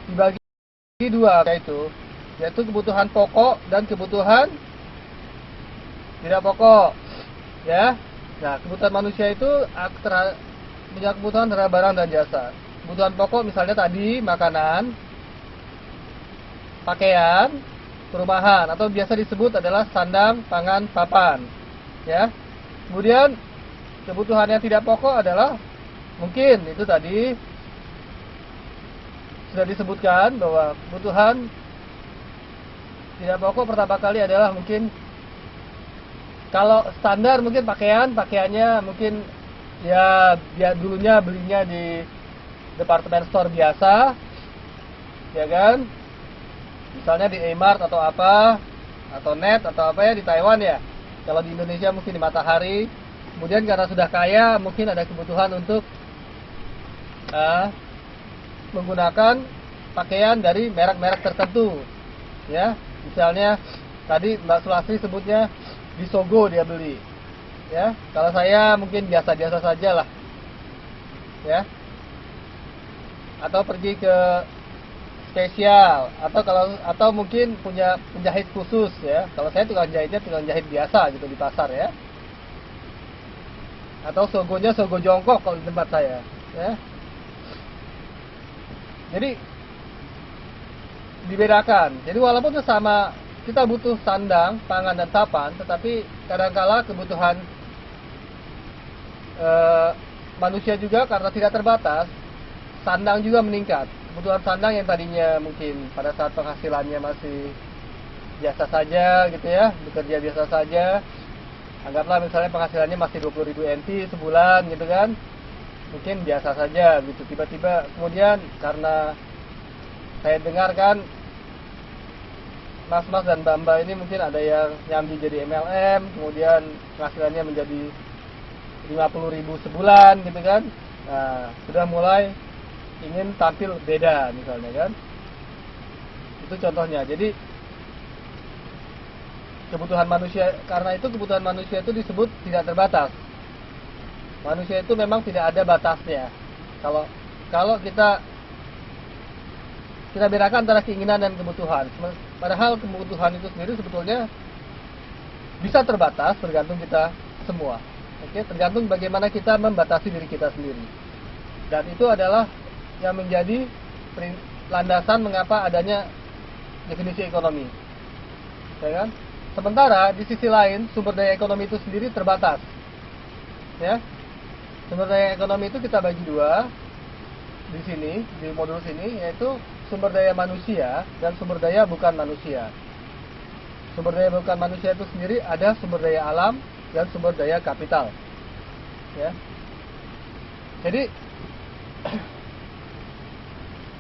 dibagi dua, yaitu kebutuhan pokok dan kebutuhan tidak pokok, ya. Nah, kebutuhan manusia itu punya kebutuhan terhadap barang dan jasa. Kebutuhan pokok misalnya tadi makanan, pakaian, perumahan, atau biasa disebut adalah sandang, pangan, papan, ya. Kemudian kebutuhan yang tidak pokok adalah mungkin itu tadi sudah disebutkan bahwa kebutuhan tidak pokok pertama kali adalah mungkin kalau standar mungkin pakaiannya mungkin ya dulunya belinya di departemen store biasa, ya kan? Misalnya di E-Mart atau apa, atau Net atau apa ya di Taiwan ya. Kalau di Indonesia mungkin di Matahari. Kemudian karena sudah kaya mungkin ada kebutuhan untuk menggunakan pakaian dari merek-merek tertentu, ya. Misalnya tadi Mbak Sulasri sebutnya di Sogo dia beli, ya. Kalau saya mungkin biasa-biasa saja lah, ya. Atau pergi ke spesial, atau mungkin punya penjahit khusus, ya. Kalau saya tukang jahit biasa gitu di pasar, ya. Atau sogonya sogo jongkok kalau di tempat saya, ya. Jadi dibedakan. Jadi walaupun sama kita butuh sandang, pangan dan papan, tetapi kadangkala kebutuhan manusia juga karena tidak terbatas, sandang juga meningkat. Kebutuhan sandang yang tadinya mungkin pada saat penghasilannya masih biasa saja gitu ya, bekerja biasa saja, anggaplah misalnya penghasilannya masih 20.000 NT sebulan gitu kan, mungkin biasa saja gitu. Tiba-tiba kemudian karena saya dengar kan mas-mas dan mbak-mbak ini mungkin ada yang nyambi jadi MLM, kemudian penghasilannya menjadi 50.000 sebulan gitu kan. Nah, sudah mulai ingin tampil beda misalnya kan. Itu contohnya. Jadi kebutuhan manusia, karena itu kebutuhan manusia itu disebut tidak terbatas. Manusia itu memang tidak ada batasnya. Kalau kita bedakan antara keinginan dan kebutuhan. Padahal kebutuhan itu sendiri sebetulnya bisa terbatas, tergantung kita semua. Oke, tergantung bagaimana kita membatasi diri kita sendiri. Dan itu adalah yang menjadi landasan mengapa adanya definisi ekonomi. Ya kan? Sementara di sisi lain sumber daya ekonomi itu sendiri terbatas. Ya. Sumber daya ekonomi itu kita bagi dua di sini, di modul sini, yaitu sumber daya manusia dan sumber daya bukan manusia. Sumber daya bukan manusia itu sendiri ada sumber daya alam dan sumber daya kapital. Ya. Jadi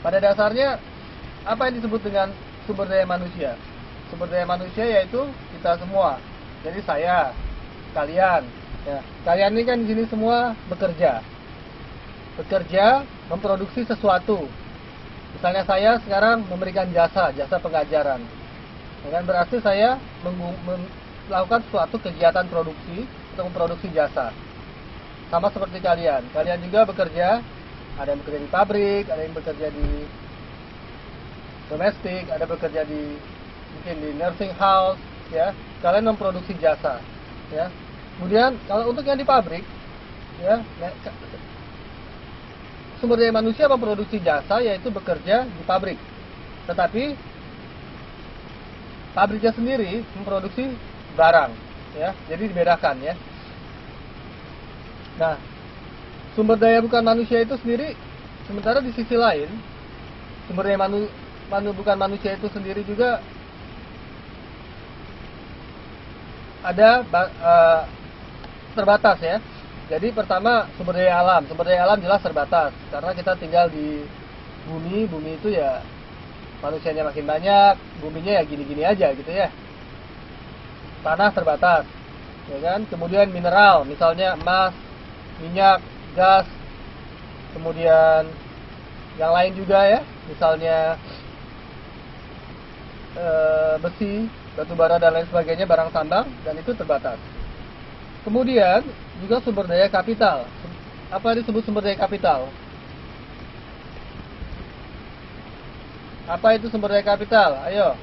pada dasarnya apa yang disebut dengan sumber daya manusia? Sumber daya manusia yaitu kita semua. Jadi saya, kalian, ya. Kalian ini kan di sini semua bekerja, memproduksi sesuatu. Misalnya saya sekarang memberikan jasa pengajaran. Ya kan, berarti saya melakukan suatu kegiatan produksi atau memproduksi jasa. Sama seperti kalian. Kalian juga bekerja, ada yang bekerja di pabrik, ada yang bekerja di domestik, ada bekerja di mungkin di nursing house, ya. Kalian memproduksi jasa, ya. Kemudian kalau untuk yang di pabrik, ya, sumber daya manusia memproduksi jasa yaitu bekerja di pabrik. Tetapi pabriknya sendiri memproduksi barang, ya. Jadi dibedakan, ya. Nah, sumber daya bukan manusia itu sendiri, sementara di sisi lain sumber daya bukan manusia itu sendiri juga ada terbatas, ya. Jadi pertama sumber daya alam. Sumber daya alam jelas terbatas karena kita tinggal di bumi. Bumi itu ya manusianya makin banyak, buminya ya gini-gini aja gitu ya. Tanah terbatas, ya kan. Kemudian mineral, misalnya emas, minyak, gas. Kemudian yang lain juga ya, misalnya besi, batu bara dan lain sebagainya, barang tambang, dan itu terbatas. Kemudian juga sumber daya kapital. Apa yang disebut sumber daya kapital? Apa itu sumber daya kapital? Ayo.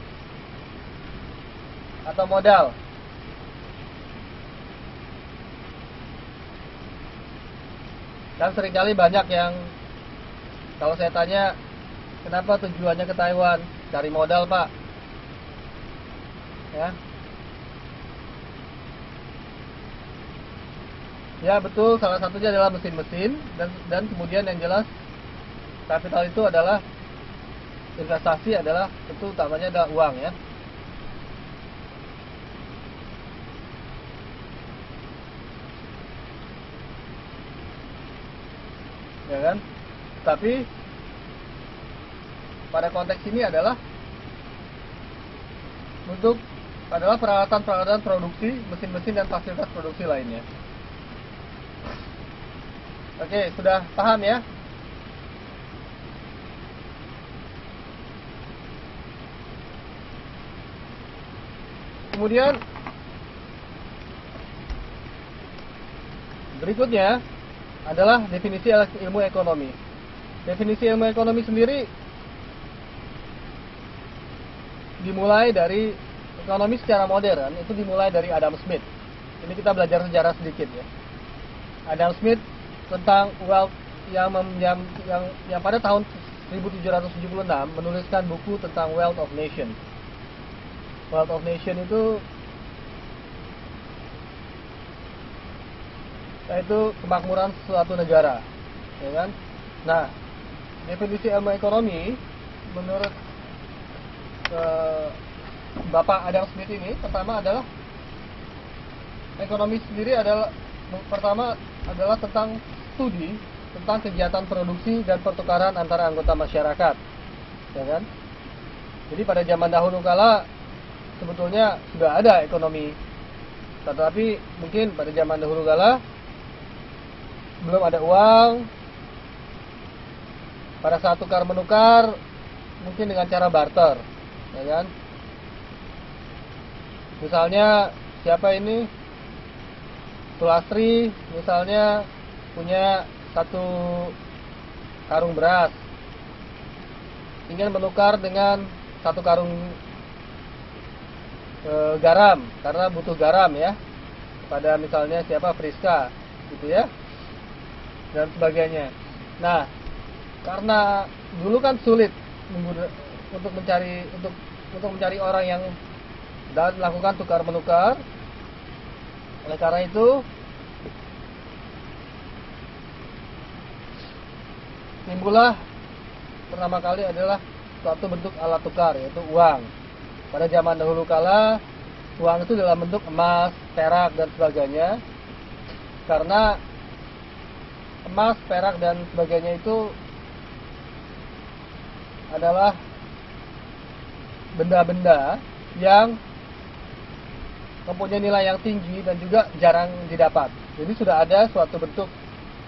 Atau modal? Kan seringkali banyak yang kalau saya tanya, kenapa tujuannya ke Taiwan? Cari modal, Pak. Ya. Ya, betul, salah satunya adalah mesin-mesin dan kemudian yang jelas kapital itu adalah investasi, adalah tentu utamanya adalah uang, ya. Ya kan? Tapi pada konteks ini adalah peralatan-peralatan produksi, mesin-mesin dan fasilitas produksi lainnya. Oke, sudah paham ya? Kemudian berikutnya adalah definisi ilmu ekonomi. Definisi ilmu ekonomi sendiri dimulai dari ekonomi secara modern, itu dimulai dari Adam Smith. Ini kita belajar sejarah sedikit ya. Adam Smith tentang wealth yang pada tahun 1776 menuliskan buku tentang Wealth of Nation. Wealth of Nation itu yaitu kemakmuran suatu negara, ya kan? Nah, definisi ilmu ekonomi menurut Bapak Adam Smith ini, pertama adalah ekonomi sendiri adalah tentang studi tentang kegiatan produksi dan pertukaran antara anggota masyarakat, ya kan? Jadi pada zaman dahulu kala sebetulnya sudah ada ekonomi, tetapi mungkin pada zaman dahulu kala belum ada uang. Pada saat tukar menukar mungkin dengan cara barter, ya kan? Misalnya siapa ini? Sulastri misalnya punya satu karung beras, ingin menukar dengan satu karung garam karena butuh garam ya, kepada misalnya siapa, Friska gitu ya, dan sebagainya. Nah, karena dulu kan sulit untuk mencari orang yang dan melakukan tukar menukar. Oleh karena itu timbullah pertama kali adalah suatu bentuk alat tukar, yaitu uang. Pada zaman dahulu kala uang itu dalam bentuk emas, perak dan sebagainya. Karena emas, perak dan sebagainya itu adalah benda-benda yang mempunyai nilai yang tinggi dan juga jarang didapat. Jadi sudah ada suatu bentuk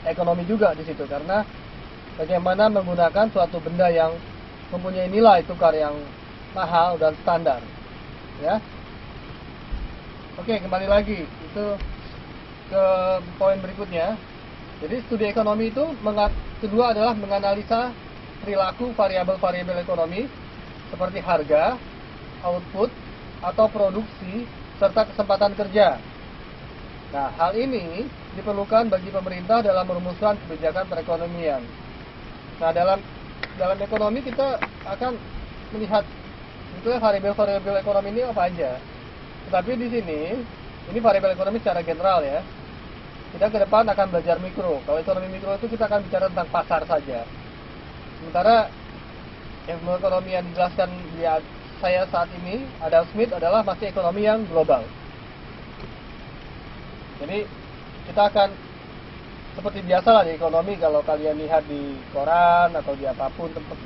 ekonomi juga di situ, karena bagaimana menggunakan suatu benda yang mempunyai nilai tukar yang mahal dan standar. Ya. Oke, kembali lagi itu ke poin berikutnya. Jadi studi ekonomi itu kedua adalah menganalisa perilaku variabel-variabel ekonomi seperti harga, output atau produksi serta kesempatan kerja. Nah, hal ini diperlukan bagi pemerintah dalam merumuskan kebijakan perekonomian. Nah, dalam ekonomi kita akan melihat sebetulnya variabel-variabel ekonomi ini apa aja. Tetapi di sini ini variabel ekonomi secara general ya. Kita ke depan akan belajar mikro. Kalau ekonomi mikro itu kita akan bicara tentang pasar saja. Sementara ilmu ekonomi yang dijelaskan saya saat ini, Adam Smith, adalah masih ekonomi yang global. Jadi kita akan seperti biasa lah di ekonomi, kalau kalian lihat di koran atau di apapun tempat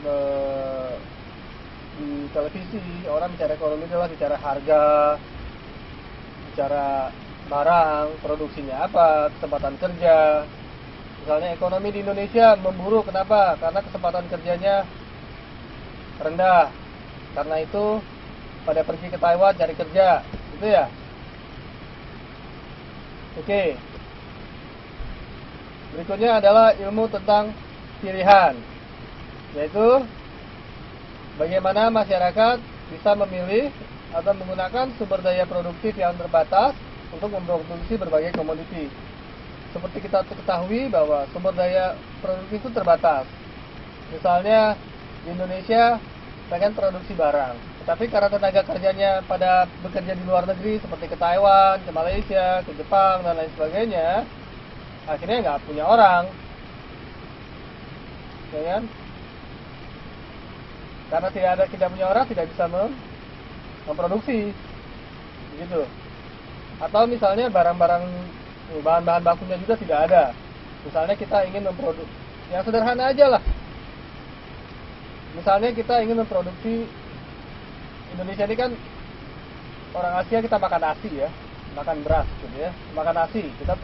di televisi, orang bicara ekonomi adalah bicara harga, bicara barang, produksinya apa, kesempatan kerja. Misalnya ekonomi di Indonesia memburuk, kenapa? Karena kesempatan kerjanya rendah. Karena itu pada pergi ke Taiwan cari kerja, gitu ya. Oke. Berikutnya adalah ilmu tentang pilihan, yaitu bagaimana masyarakat bisa memilih atau menggunakan sumber daya produktif yang terbatas untuk memproduksi berbagai komoditi. Seperti kita ketahui bahwa sumber daya produktif itu terbatas. Misalnya di Indonesia pengen produksi barang, tetapi karena tenaga kerjanya pada bekerja di luar negeri seperti ke Taiwan, ke Malaysia, ke Jepang dan lain sebagainya, akhirnya nggak punya orang, ya kan? Karena tidak punya orang, tidak bisa memproduksi, begitu. Atau misalnya barang-barang bahan-bahan bakunya juga tidak ada. Misalnya kita ingin memproduksi yang sederhana aja lah. Misalnya kita ingin memproduksi, Indonesia ini kan orang Asia, kita makan nasi ya, makan beras gitu ya, makan nasi. Kita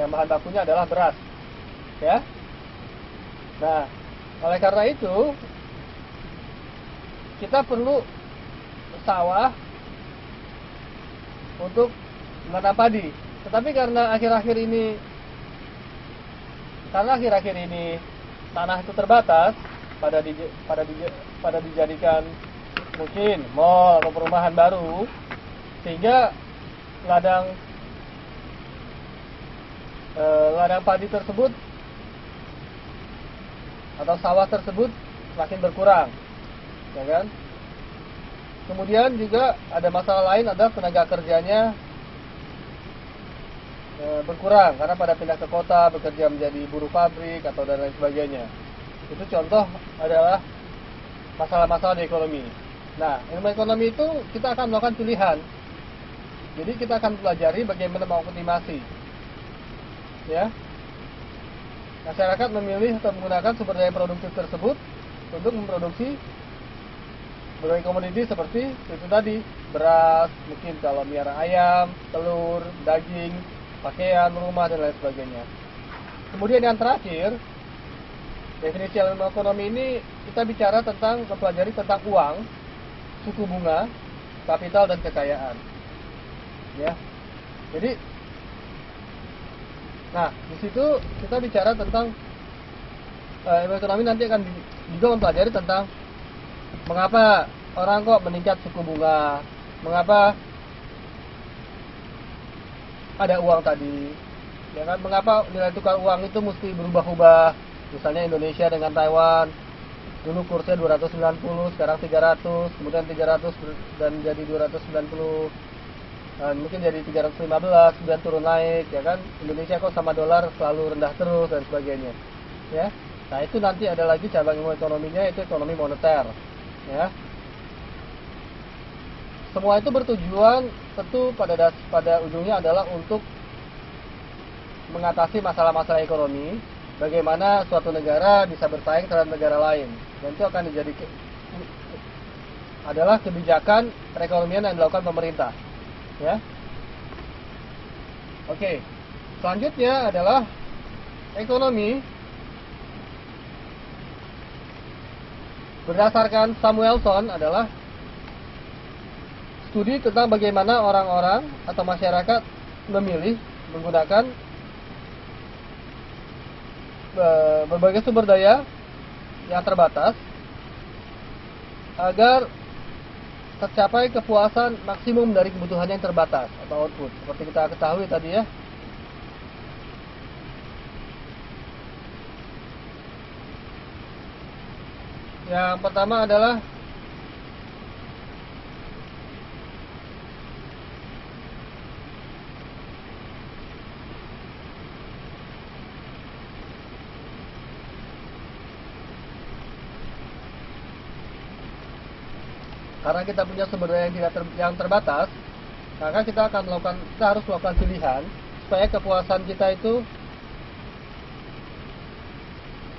yang bahan bakunya adalah beras, ya. Nah, oleh karena itu kita perlu sawah untuk menanam padi. Tetapi karena akhir-akhir ini tanah itu terbatas, pada dijadikan mungkin mall atau perumahan baru, sehingga ladang padi tersebut atau sawah tersebut semakin berkurang, ya kan? Kemudian juga ada masalah lain, adalah tenaga kerjanya berkurang karena pada pindah ke kota, bekerja menjadi buruh pabrik atau dan lain sebagainya. Itu contoh adalah masalah-masalah di ekonomi. Nah, ilmu ekonomi itu kita akan melakukan pilihan. Jadi kita akan pelajari bagaimana mengoptimasi, ya. Masyarakat memilih atau menggunakan sumber daya produktif tersebut untuk memproduksi berbagai komoditi seperti itu tadi, beras, mungkin kalau miara ayam, telur, daging, pakaian, rumah dan lain sebagainya. Kemudian yang terakhir, definisi ilmu ekonomi ini kita bicara tentang mempelajari tentang uang, suku bunga, kapital dan kekayaan. Ya. Jadi nah, di situ kita bicara tentang ilmu ekonomi nanti akan juga mempelajari tentang mengapa orang kok meningkat suku bunga, mengapa ada uang tadi, ya kan? Mengapa nilai tukar uang itu mesti berubah-ubah? Misalnya Indonesia dengan Taiwan, dulu kursnya 290, sekarang 300, kemudian 300 dan jadi 290, mungkin jadi 315, kemudian turun naik, ya kan? Indonesia kok sama dolar selalu rendah terus dan sebagainya, ya. Nah, itu nanti ada lagi cabang ilmu ekonominya, itu ekonomi moneter, ya. Semua itu bertujuan tentu pada ujungnya adalah untuk mengatasi masalah-masalah ekonomi, bagaimana suatu negara bisa bersaing terhadap negara lain, dan itu akan adalah kebijakan perekonomian yang dilakukan pemerintah, ya. Oke, selanjutnya adalah ekonomi berdasarkan Samuelson adalah studi tentang bagaimana orang-orang atau masyarakat memilih menggunakan berbagai sumber daya yang terbatas agar tercapai kepuasan maksimum dari kebutuhan yang terbatas atau output. Seperti kita ketahui tadi ya. Yang pertama adalah karena kita punya sumber daya yang terbatas, maka kita harus melakukan pilihan supaya kepuasan kita itu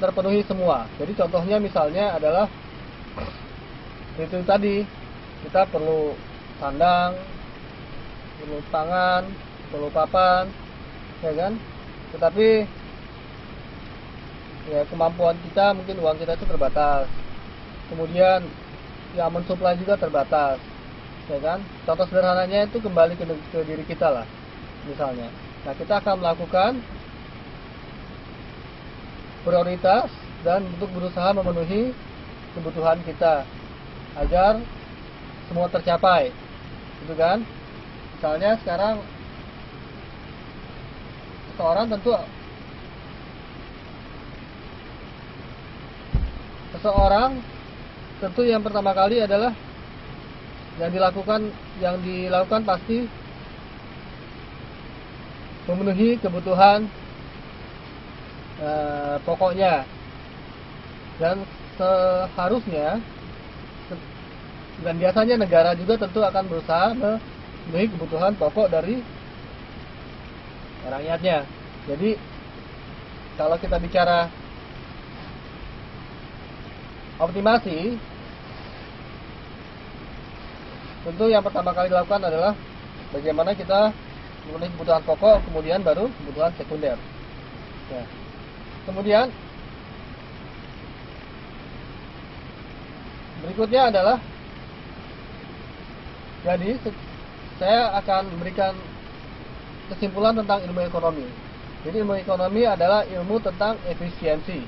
terpenuhi semua. Jadi contohnya misalnya adalah itu tadi, kita perlu sandang, perlu tangan, perlu papan, ya kan? Tetapi ya kemampuan kita, mungkin uang kita itu terbatas. Kemudian yang mensuplai juga terbatas, ya kan? Contoh sederhananya itu kembali ke diri kita lah, misalnya. Nah, kita akan melakukan prioritas dan untuk berusaha memenuhi kebutuhan kita agar semua tercapai, gitu kan? Misalnya sekarang seseorang tentu yang pertama kali adalah yang dilakukan pasti memenuhi kebutuhan pokoknya, dan seharusnya dan biasanya negara juga tentu akan berusaha memenuhi kebutuhan pokok dari rakyatnya. Jadi kalau kita bicara optimasi, tentu yang pertama kali dilakukan adalah bagaimana kita memenuhi kebutuhan pokok, kemudian baru kebutuhan sekunder. Ya. Kemudian berikutnya adalah, jadi saya akan memberikan kesimpulan tentang ilmu ekonomi. Jadi ilmu ekonomi adalah ilmu tentang efisiensi.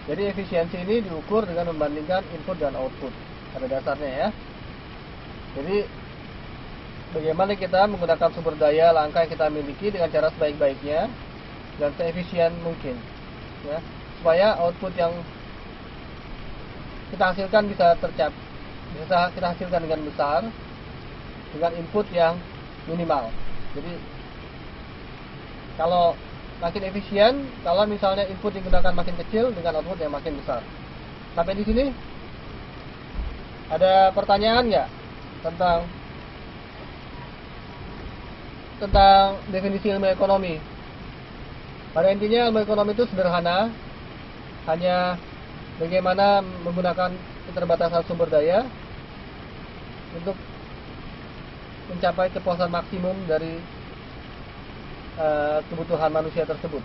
Jadi efisiensi ini diukur dengan membandingkan input dan output pada dasarnya ya. Jadi bagaimana kita menggunakan sumber daya langka yang kita miliki dengan cara sebaik-baiknya dan seefisien mungkin ya, supaya output yang kita hasilkan bisa kita hasilkan dengan besar dengan input yang minimal. Jadi kalau makin efisien, kalau misalnya input yang digunakan makin kecil dengan output yang makin besar. Sampai di sini ada pertanyaan nggak tentang definisi ilmu ekonomi? Pada intinya ilmu ekonomi itu sederhana, hanya bagaimana menggunakan keterbatasan sumber daya untuk mencapai kepuasan maksimum dari kebutuhan manusia tersebut.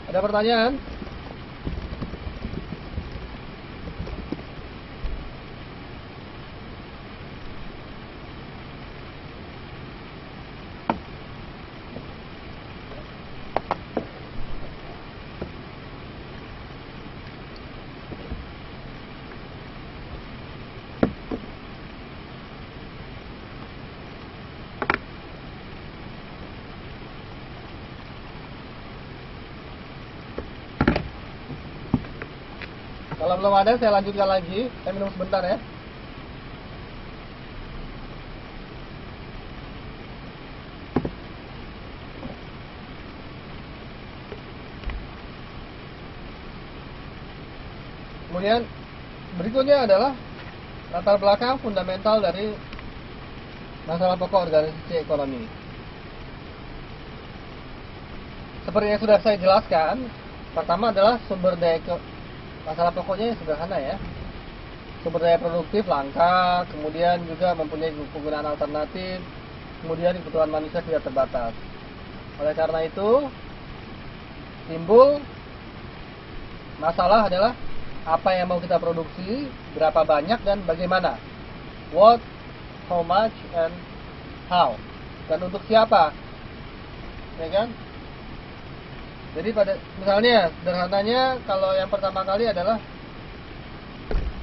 Ada pertanyaan? Kalau belum ada, saya lanjutkan lagi. Saya minum sebentar ya. Kemudian berikutnya adalah latar belakang fundamental dari masalah pokok organisasi ekonomi. Seperti yang sudah saya jelaskan, pertama adalah sumber daya. Masalah pokoknya sederhana ya. Sumber daya produktif langka, kemudian juga mempunyai penggunaan alternatif, kemudian kebutuhan manusia tidak terbatas. Oleh karena itu, timbul masalah adalah apa yang mau kita produksi, berapa banyak dan bagaimana. What, how much, and how. Dan untuk siapa. Ya kan? Jadi misalnya sederhananya, kalau yang pertama kali adalah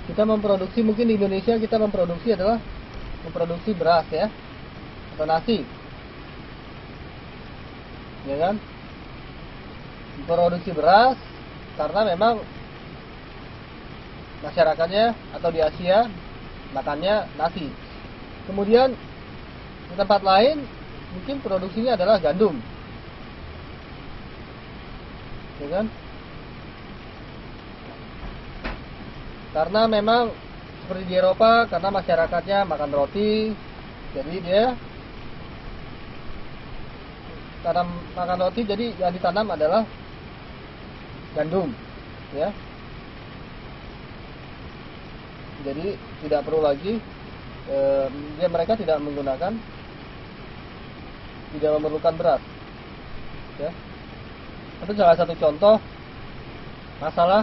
kita memproduksi, mungkin di Indonesia kita memproduksi beras ya, atau nasi, ya kan? Memproduksi beras karena memang masyarakatnya atau di Asia makannya nasi. Kemudian di tempat lain mungkin produksinya adalah gandum. Ya kan? Karena memang seperti di Eropa, karena masyarakatnya makan roti, jadi dia tanam makan roti, jadi yang ditanam adalah gandum, ya. Jadi tidak perlu lagi mereka tidak memerlukan beras, ya. Itu salah satu contoh masalah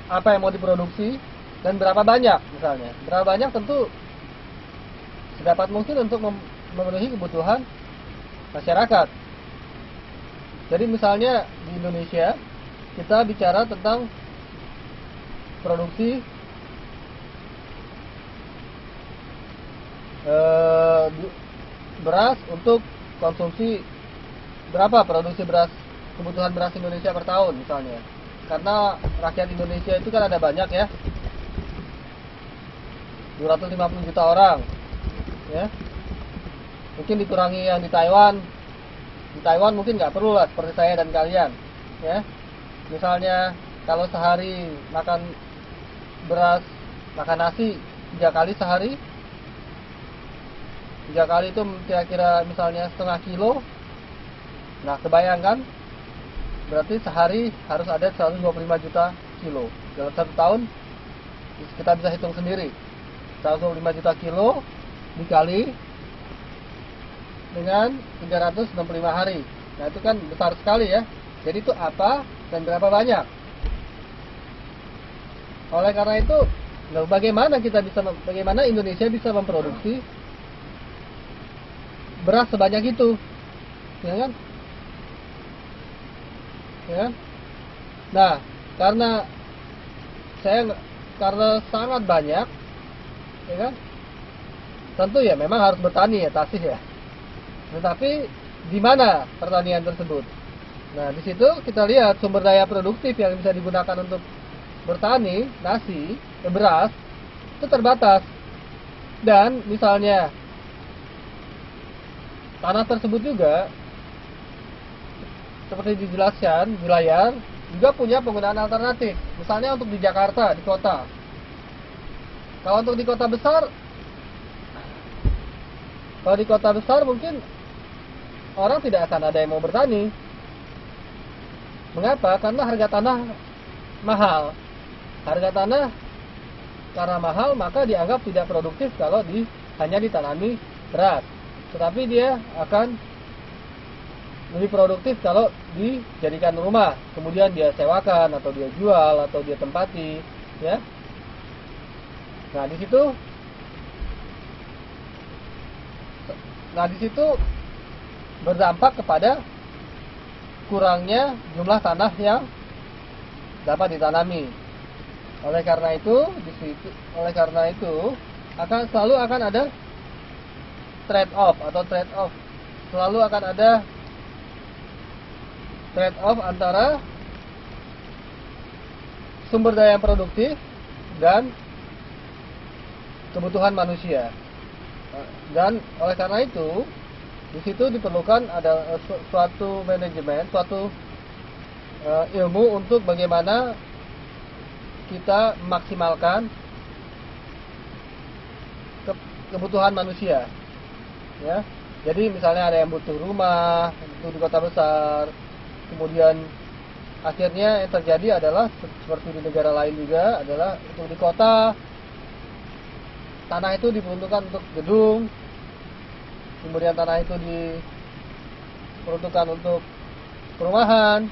apa yang mau diproduksi dan berapa banyak. Misalnya berapa banyak tentu sedapat mungkin untuk memenuhi kebutuhan masyarakat. Jadi misalnya di Indonesia kita bicara tentang produksi beras untuk konsumsi berapa produksi beras, kebutuhan beras Indonesia per tahun misalnya. Karena rakyat Indonesia itu kan ada banyak ya, 250 juta orang ya. Mungkin dikurangi yang di Taiwan. Di Taiwan mungkin nggak perlu lah seperti saya dan kalian ya. Misalnya kalau sehari makan beras, makan nasi 3 kali sehari, 3 kali itu kira-kira misalnya setengah kilo. Nah kebayangkan, berarti sehari harus ada 125 juta kilo. Dalam 1 tahun kita bisa hitung sendiri, 125 juta kilo dikali dengan 365 hari. Nah itu kan besar sekali ya. Jadi itu apa dan berapa banyak? Oleh karena itu, bagaimana Indonesia bisa memproduksi beras sebanyak itu, ya kan? Ya kan? Nah, karena sangat banyak, ya kan? Tentu ya memang harus bertani ya, tasih ya. Tetapi di mana pertanian tersebut? Nah, di situ kita lihat sumber daya produktif yang bisa digunakan untuk bertani nasi, beras itu terbatas. Dan misalnya tanah tersebut juga seperti dijelaskan di layar juga punya penggunaan alternatif. Misalnya untuk di Jakarta, di kota. Kalau untuk di kota besar mungkin orang tidak akan ada yang mau bertani. Mengapa? Karena harga tanah mahal. Harga tanah karena mahal, maka dianggap tidak produktif kalau hanya ditanami beras. Tetapi dia akan lebih produktif kalau dijadikan rumah, kemudian dia sewakan atau dia jual atau dia tempati, ya. Nah, di situ berdampak kepada kurangnya jumlah tanah yang dapat ditanami. Oleh karena itu selalu akan ada trade off. Selalu akan ada trade off antara sumber daya yang produktif dan kebutuhan manusia. Dan oleh karena itu di situ diperlukan ada suatu manajemen, suatu ilmu untuk bagaimana kita memaksimalkan kebutuhan manusia, ya. Jadi misalnya ada yang butuh rumah, butuh di kota besar, kemudian akhirnya yang terjadi adalah seperti di negara lain juga adalah untuk di kota tanah itu diperuntukkan untuk gedung, kemudian tanah itu diperuntukkan untuk perumahan,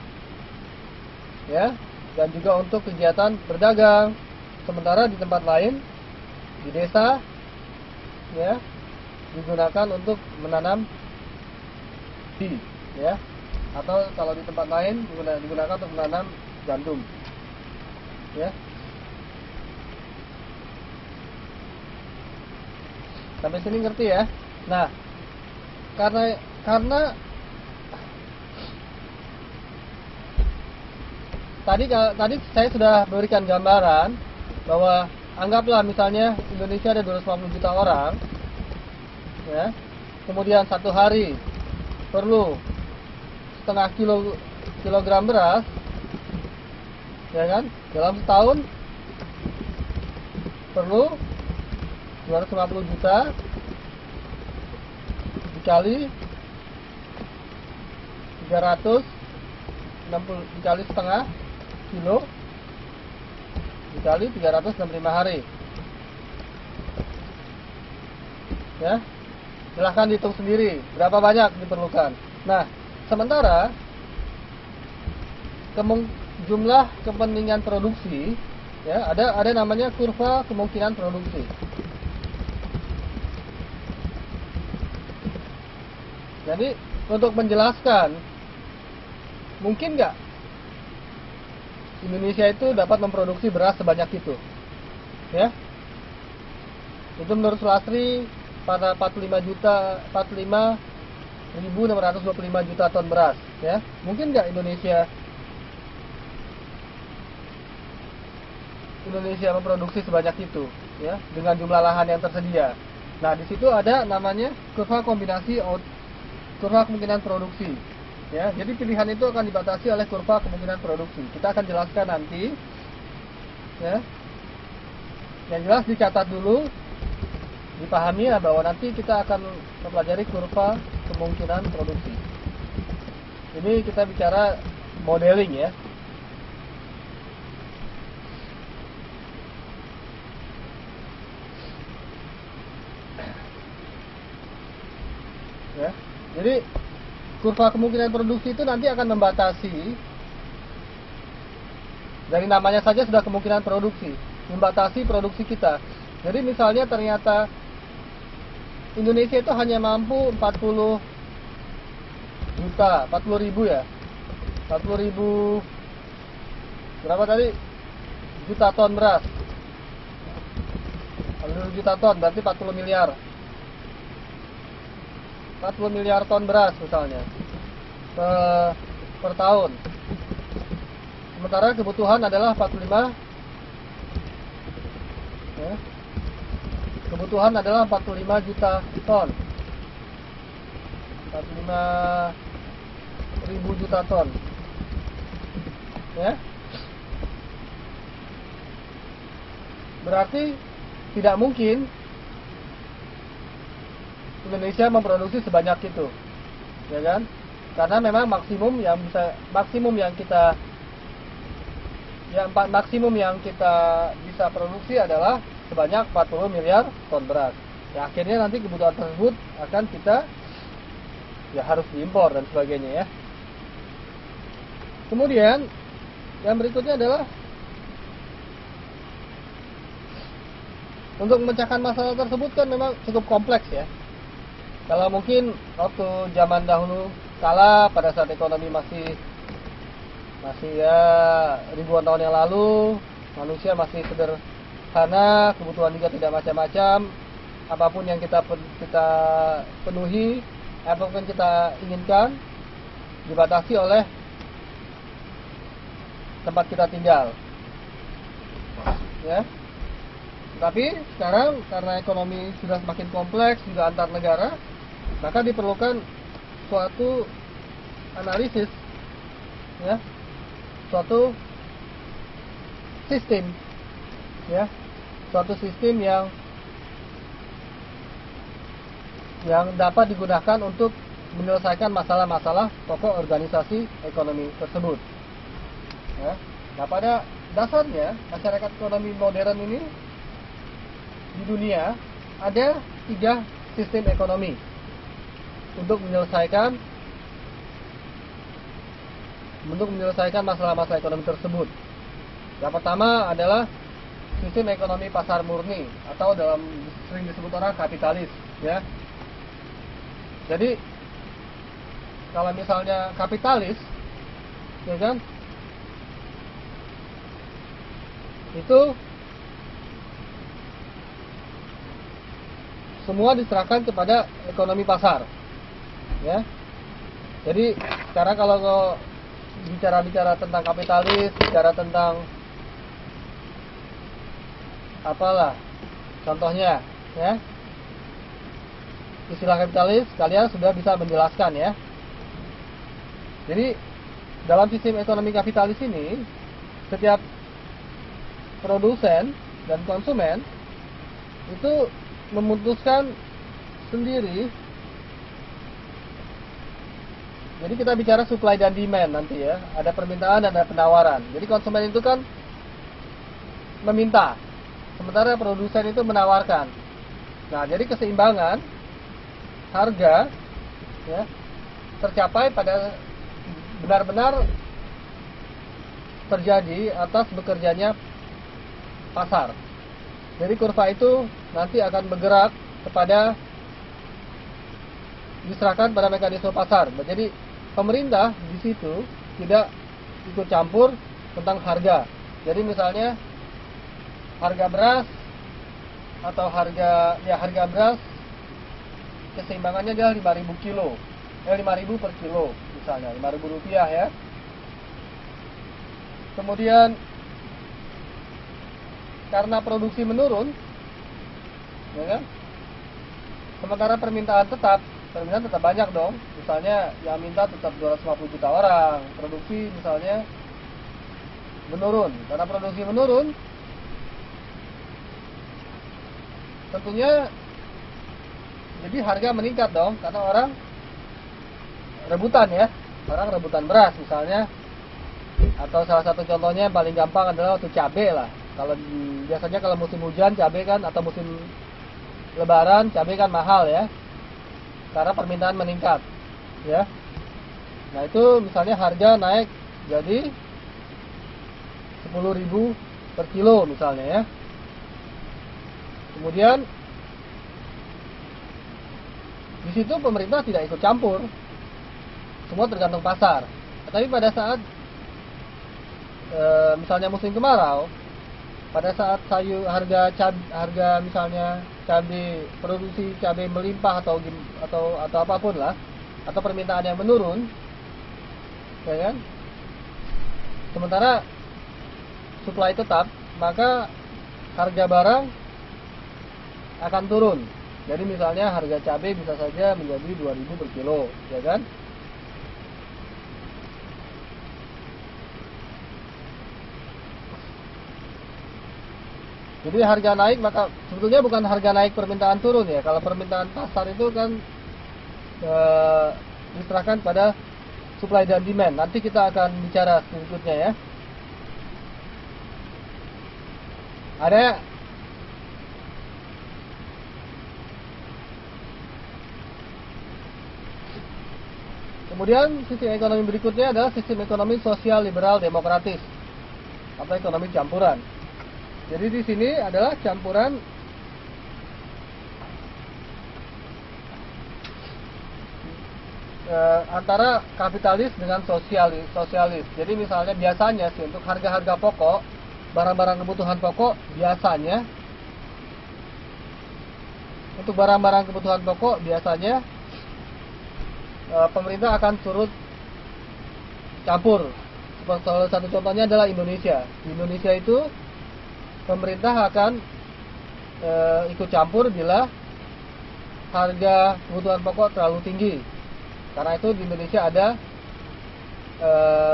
ya, dan juga untuk kegiatan berdagang. Sementara di tempat lain, di desa, ya, digunakan untuk menanam padi, ya, atau kalau di tempat lain digunakan untuk menanam gandum, ya. Sampai sini ngerti ya? Nah, karena tadi saya sudah berikan gambaran bahwa anggaplah misalnya Indonesia ada 250 juta orang, ya. Kemudian satu hari perlu setengah kilogram beras, ya kan? Dalam setahun perlu 250 juta dikali 360 dikali setengah kilo dikali 365 hari, ya. Silahkan hitung sendiri berapa banyak diperlukan. Nah, sementara jumlah kepentingan produksi, ya, ada namanya kurva kemungkinan produksi. Jadi untuk menjelaskan mungkin nggak Indonesia itu dapat memproduksi beras sebanyak itu, ya. Itu menurut Sulastri pada 45.625 juta ton beras, ya. Mungkin nggak Indonesia memproduksi sebanyak itu, ya, dengan jumlah lahan yang tersedia. Nah, di situ ada namanya kurva kombinasi kurva kemungkinan produksi, ya. Jadi pilihan itu akan dibatasi oleh kurva kemungkinan produksi. Kita akan jelaskan nanti, ya. Yang jelas dicatat dulu, dipahami ya, bahwa nanti kita akan mempelajari kurva kemungkinan produksi. Ini kita bicara modeling, ya. Ya. Jadi kurva kemungkinan produksi itu nanti akan membatasi, dari namanya saja sudah kemungkinan produksi, membatasi produksi kita. Jadi misalnya ternyata Indonesia itu hanya mampu 40 ribu ya, 40 ribu berapa tadi, juta ton beras, 40 juta ton berarti 40 miliar ton beras misalnya per tahun. Sementara kebutuhan adalah 45, ya. Kebutuhan adalah 45 juta ton, 45 ribu juta ton, ya. Berarti tidak mungkin Indonesia memproduksi sebanyak itu, ya kan? Karena memang maksimum yang kita bisa produksi adalah sebanyak 40 miliar ton beras. Ya, akhirnya nanti kebutuhan tersebut akan kita harus diimpor dan sebagainya, ya. Kemudian yang berikutnya adalah untuk memecahkan masalah tersebut kan memang cukup kompleks, ya. Kalau mungkin waktu zaman dahulu kala, pada saat ekonomi masih ya ribuan tahun yang lalu, manusia masih sederhana, kebutuhan juga tidak macam-macam, apapun yang kita penuhi, apapun kita inginkan, dibatasi oleh tempat kita tinggal, ya. Tapi sekarang karena ekonomi sudah semakin kompleks juga antar negara, maka diperlukan suatu analisis, ya, suatu sistem, ya, suatu sistem yang dapat digunakan untuk menyelesaikan masalah-masalah pokok organisasi ekonomi tersebut, ya. Nah, pada dasarnya masyarakat ekonomi modern ini di dunia ada 3 sistem ekonomi untuk menyelesaikan masalah-masalah ekonomi tersebut. Yang pertama adalah sistem ekonomi pasar murni, atau sering disebut orang kapitalis, ya. Jadi kalau misalnya kapitalis, ya kan, itu semua diserahkan kepada ekonomi pasar, ya. Jadi sekarang kalau bicara tentang kapitalis, bicara tentang apalah contohnya, ya, istilah kapitalis kalian sudah bisa menjelaskan, ya. Jadi dalam sistem ekonomi kapitalis ini, setiap produsen dan konsumen itu memutuskan sendiri. Jadi kita bicara supply dan demand nanti, ya. Ada permintaan dan ada penawaran. Jadi konsumen itu kan meminta, sementara produsen itu menawarkan. Nah, jadi keseimbangan harga, ya, tercapai pada benar-benar terjadi atas bekerjanya pasar. Jadi kurva itu nanti akan bergerak diserahkan pada mekanisme pasar. Jadi pemerintah di situ tidak ikut campur tentang harga. Jadi misalnya harga beras atau harga beras keseimbangannya adalah 5.000 kilo. 5.000 per kilo misalnya, 5.000 rupiah ya. Kemudian karena produksi menurun, ya kan? Sementara permintaan tetap banyak dong. Misalnya yang minta tetap 250 juta orang, produksi misalnya menurun. Karena produksi menurun, tentunya jadi harga meningkat dong, karena orang rebutan ya, orang rebutan beras misalnya. Atau salah satu contohnya yang paling gampang adalah waktu cabai lah. Biasanya kalau musim hujan cabai kan, atau musim lebaran cabai kan mahal ya, karena permintaan meningkat ya. Nah itu misalnya harga naik jadi 10.000 per kilo misalnya ya. Kemudian di situ pemerintah tidak ikut campur, semua tergantung pasar. Tapi pada saat misalnya musim kemarau, pada saat harga misalnya produksi cabai melimpah atau apapun lah, atau permintaan yang menurun, ya kan? Sementara supply tetap, maka harga barang akan turun. Jadi misalnya harga cabai bisa saja menjadi 2.000 per kilo, ya kan? Jadi harga naik, maka sebetulnya bukan harga naik permintaan turun ya. Kalau permintaan pasar itu kan diserahkan pada supply dan demand. Nanti kita akan bicara selanjutnya ya. Ada kemudian sistem ekonomi berikutnya adalah sistem ekonomi sosial liberal demokratis atau ekonomi campuran. Jadi di sini adalah campuran antara kapitalis dengan sosialis. Jadi misalnya biasanya sih untuk harga-harga pokok, barang-barang kebutuhan pokok biasanya pemerintah akan turut campur. Salah satu contohnya adalah Indonesia. Di Indonesia itu pemerintah akan ikut campur bila harga kebutuhan pokok terlalu tinggi. Karena itu di Indonesia ada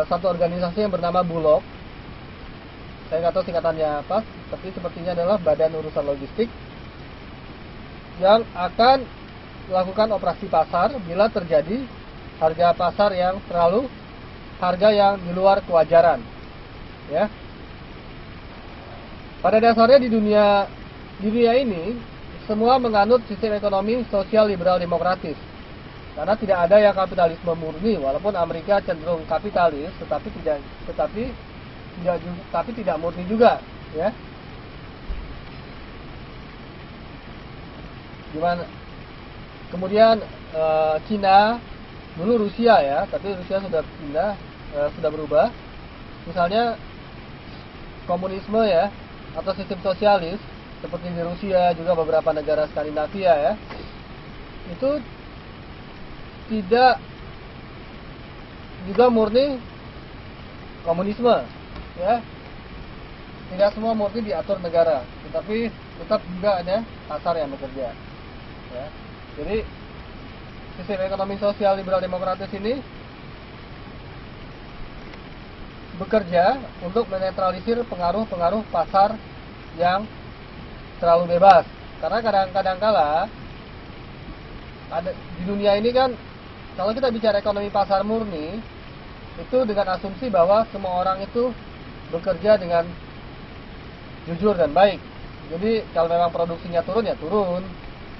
satu organisasi yang bernama Bulog. Saya nggak tahu singkatannya apa, tapi sepertinya adalah Badan Urusan Logistik, yang akan melakukan operasi pasar bila terjadi harga pasar yang di luar kewajaran. Ya. Pada dasarnya di dunia ini semua menganut sistem ekonomi sosial liberal demokratis. Karena tidak ada yang kapitalisme murni, walaupun Amerika cenderung kapitalis, tetapi tidak murni juga, ya. Gimana? Kemudian Cina, dulu Rusia ya, tapi Rusia sudah pindah, sudah berubah. Misalnya komunisme ya, atau sistem sosialis seperti di Rusia, juga beberapa negara Skandinavia ya, itu tidak juga murni komunisme ya, tidak semua murni diatur negara, tetapi tetap juga ada pasar yang bekerja ya. Jadi sistem ekonomi sosial liberal demokratis ini bekerja untuk menetralisir pengaruh-pengaruh pasar yang terlalu bebas. Karena kadang-kadang kala di dunia ini kan, kalau kita bicara ekonomi pasar murni, itu dengan asumsi bahwa semua orang itu bekerja dengan jujur dan baik. Jadi kalau memang produksinya turun ya turun,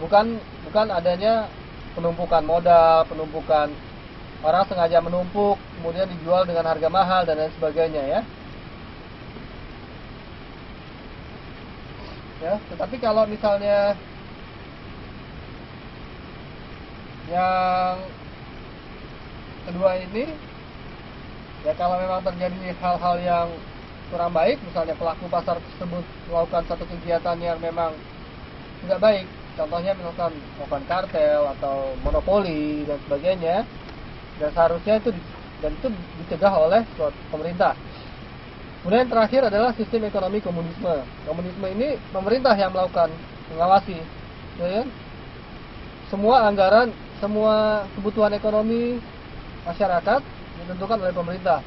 bukan adanya penumpukan modal, penumpukan orang sengaja menumpuk, kemudian dijual dengan harga mahal dan lain sebagainya ya. Ya, tetapi kalau misalnya yang kedua ini, ya kalau memang terjadi hal-hal yang kurang baik, misalnya pelaku pasar tersebut melakukan satu kegiatan yang memang tidak baik, contohnya misalkan melakukan kartel atau monopoli dan sebagainya, dan seharusnya itu dicegah oleh pemerintah. Kemudian yang terakhir adalah sistem ekonomi komunisme. Komunisme ini pemerintah yang melakukan, mengawasi, ya kan? Semua anggaran, semua kebutuhan ekonomi masyarakat ditentukan oleh pemerintah,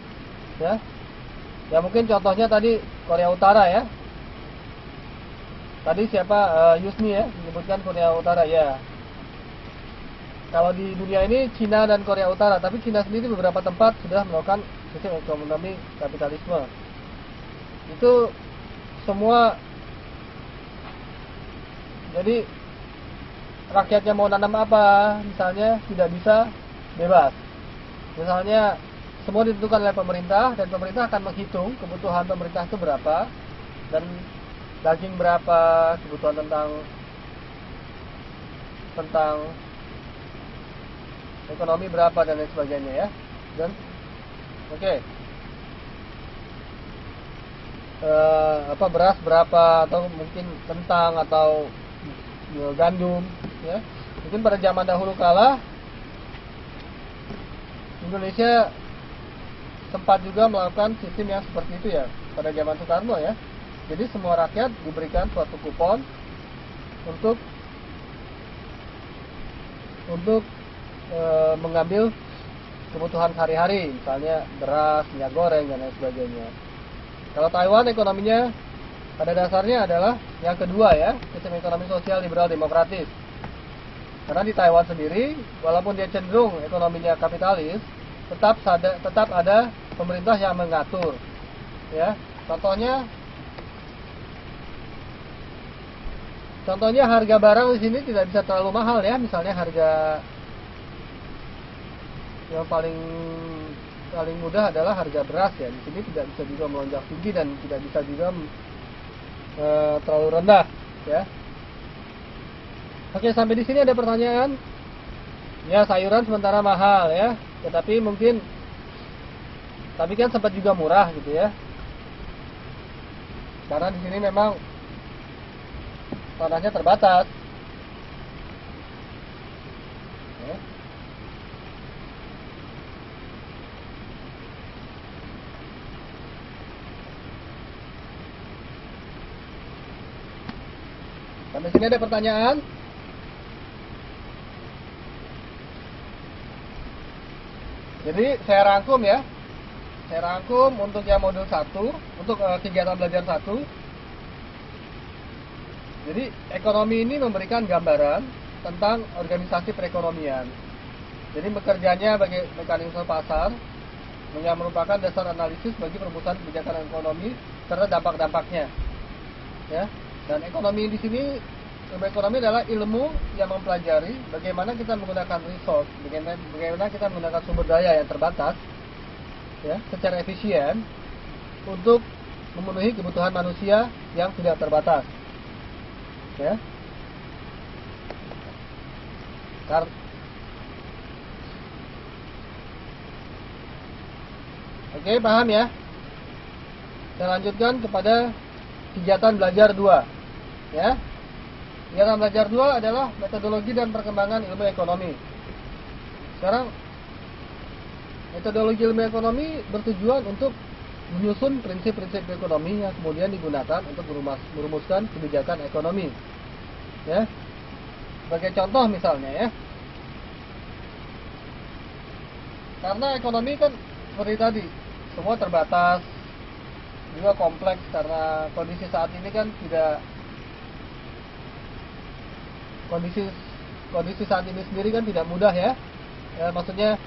ya. Ya mungkin contohnya tadi Korea Utara ya. Tadi siapa Yusni ya menyebutkan Korea Utara ya. Kalau di dunia ini Cina dan Korea Utara, tapi Cina sendiri beberapa tempat sudah melakukan sistem ekonomi kapitalisme. Itu semua, jadi rakyatnya mau nanam apa misalnya tidak bisa bebas. Misalnya semua ditentukan oleh pemerintah, dan pemerintah akan menghitung kebutuhan pemerintah itu berapa, dan daging berapa, kebutuhan tentang ekonomi berapa dan lain sebagainya ya. Dan oke. Beras berapa, atau mungkin kentang atau gandum ya. Mungkin pada zaman dahulu kala Indonesia sempat juga melakukan sistem yang seperti itu ya, pada zaman Soekarno ya. Jadi semua rakyat diberikan suatu kupon untuk mengambil kebutuhan sehari-hari, misalnya beras, minyak goreng dan lain sebagainya. Kalau Taiwan ekonominya pada dasarnya adalah yang kedua ya, sistem ekonomi sosial liberal demokratis. Karena di Taiwan sendiri, walaupun dia cenderung ekonominya kapitalis, tetap ada pemerintah yang mengatur. Ya, contohnya harga barang di sini tidak bisa terlalu mahal ya. Misalnya harga yang paling mudah adalah harga beras ya. Di sini tidak bisa juga melonjak tinggi dan tidak bisa juga terlalu rendah ya. Oke, sampai di sini ada pertanyaan? Ya, sayuran sementara mahal ya. Tapi kan sempat juga murah gitu ya. Karena di sini memang tanahnya terbatas. Ya. Sampai sini ada pertanyaan? Jadi saya rangkum ya. Saya rangkum untuk yang modul 1, untuk kegiatan belajar 1. Jadi ekonomi ini memberikan gambaran tentang organisasi perekonomian. Jadi bekerjanya bagi mekanisme pasar yang merupakan dasar analisis bagi perumusan kebijakan ekonomi serta dampak-dampaknya. Ya. Dan ekonomi di sini, ilmu ekonomi adalah ilmu yang mempelajari bagaimana kita menggunakan resource, bagaimana kita menggunakan sumber daya yang terbatas ya, secara efisien untuk memenuhi kebutuhan manusia yang tidak terbatas. Ya. Oke, paham ya? Saya lanjutkan kepada kegiatan belajar 2. Ya. Kegiatan belajar 2 adalah metodologi dan perkembangan ilmu ekonomi. Sekarang metodologi ilmu ekonomi bertujuan untuk menyusun prinsip-prinsip ekonomi yang kemudian digunakan untuk merumuskan kebijakan ekonomi. Ya. Sebagai contoh misalnya ya. Karena ekonomi kan seperti tadi, semua terbatas, juga kompleks karena kondisi saat ini kan kondisi saat ini sendiri kan tidak mudah ya. Maksudnya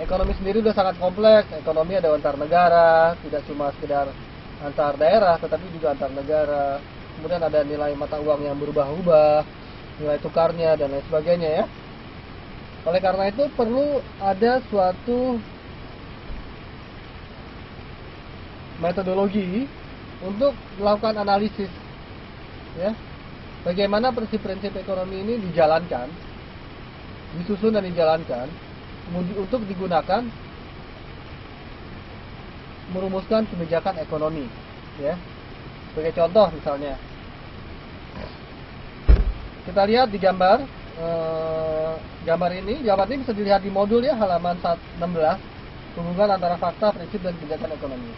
ekonomi sendiri sudah sangat kompleks. Ekonomi ada antar negara, tidak cuma sekedar antar daerah, tetapi juga antar negara. Kemudian ada nilai mata uang yang berubah-ubah, nilai tukarnya dan lain sebagainya ya. Oleh karena itu perlu ada suatu metodologi untuk melakukan analisis ya. Bagaimana prinsip-prinsip ekonomi ini dijalankan, disusun dan dijalankan, kemudian untuk digunakan merumuskan kebijakan ekonomi, ya. Sebagai contoh misalnya, kita lihat di gambar ini bisa dilihat di modul ya, halaman 16, hubungan antara fakta, prinsip, dan kebijakan ekonomi.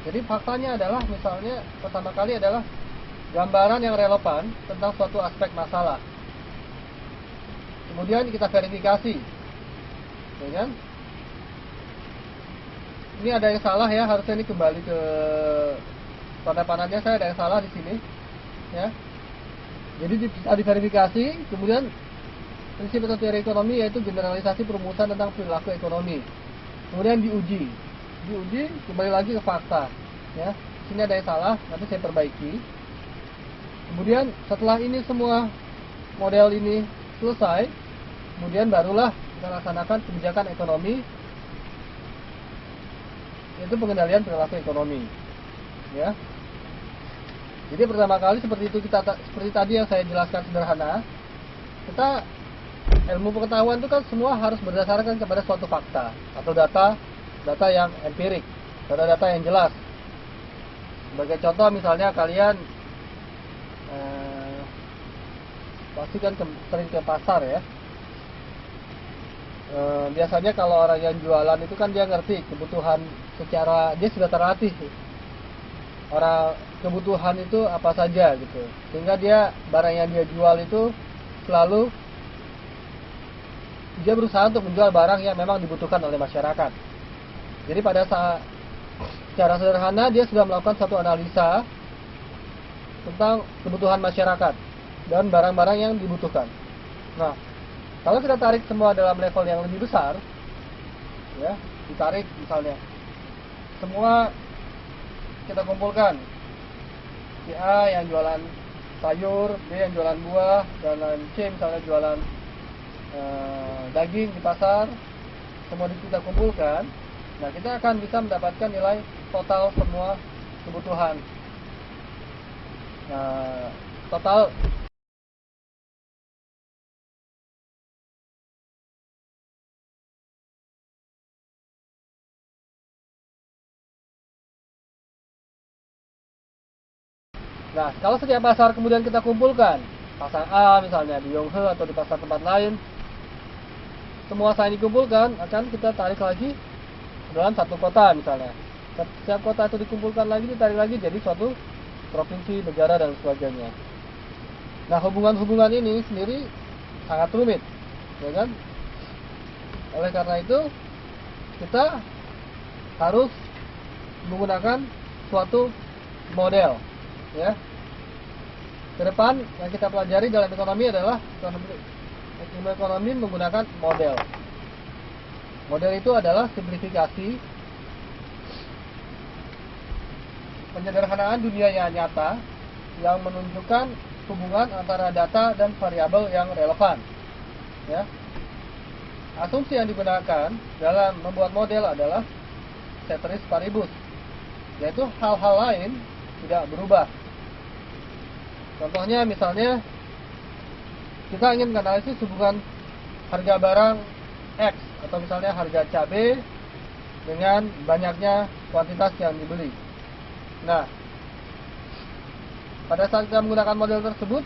Jadi faktanya adalah, misalnya pertama kali adalah gambaran yang relevan tentang suatu aspek masalah. Kemudian kita verifikasi, ya kan? Ini ada yang salah ya, harusnya ini kembali ke panah-panahnya, saya ada yang salah di sini, ya. Jadi bisa diverifikasi. Kemudian prinsip atau teori ekonomi yaitu generalisasi perumusan tentang perilaku ekonomi. Kemudian diuji kembali lagi ke fakta, ya. Sini ada yang salah, nanti saya perbaiki. Kemudian setelah ini semua model ini selesai, kemudian barulah kita laksanakan kebijakan ekonomi, yaitu pengendalian perilaku ekonomi, ya. Jadi pertama kali seperti tadi yang saya jelaskan sederhana, kita ilmu pengetahuan itu kan semua harus berdasarkan kepada suatu fakta atau data yang empirik, data yang jelas. Sebagai contoh misalnya kalian pasti kan sering ke pasar ya. Biasanya kalau orang yang jualan itu kan dia ngerti kebutuhan secara, dia sudah terlatih orang kebutuhan itu apa saja gitu, sehingga dia barang yang dia jual itu selalu dia berusaha untuk menjual barang yang memang dibutuhkan oleh masyarakat. Jadi pada saat secara sederhana dia sudah melakukan satu analisa tentang kebutuhan masyarakat dan barang-barang yang dibutuhkan. Nah, kalau kita tarik semua dalam level yang lebih besar, ya, ditarik misalnya semua kita kumpulkan, si A yang jualan sayur, B yang jualan buah, dan C misalnya jualan daging di pasar, semua kita kumpulkan. Nah, kita akan bisa mendapatkan nilai total semua kebutuhan. Nah, total Nah, kalau setiap pasar kemudian kita kumpulkan, pasar A misalnya di Yonghe atau di pasar tempat lain, semua saya dikumpulkan, akan kita tarik lagi dalam satu kota misalnya. Setiap kota itu dikumpulkan lagi, ditarik lagi jadi suatu provinsi, negara, dan sebagainya. Nah, hubungan-hubungan ini sendiri sangat rumit, ya kan? Oleh karena itu, kita harus menggunakan suatu model, ya. Ke depan yang kita pelajari dalam ekonomi adalah ilmu ekonomi menggunakan model. Model itu adalah simplifikasi, penyederhanaan dunia yang nyata yang menunjukkan hubungan antara data dan variabel yang relevan, ya. Asumsi yang digunakan dalam membuat model adalah ceteris paribus, yaitu hal-hal lain tidak berubah. Contohnya misalnya kita ingin menganalisis hubungan harga barang X atau misalnya harga cabai dengan banyaknya kuantitas yang dibeli. Nah, pada saat kita menggunakan model tersebut,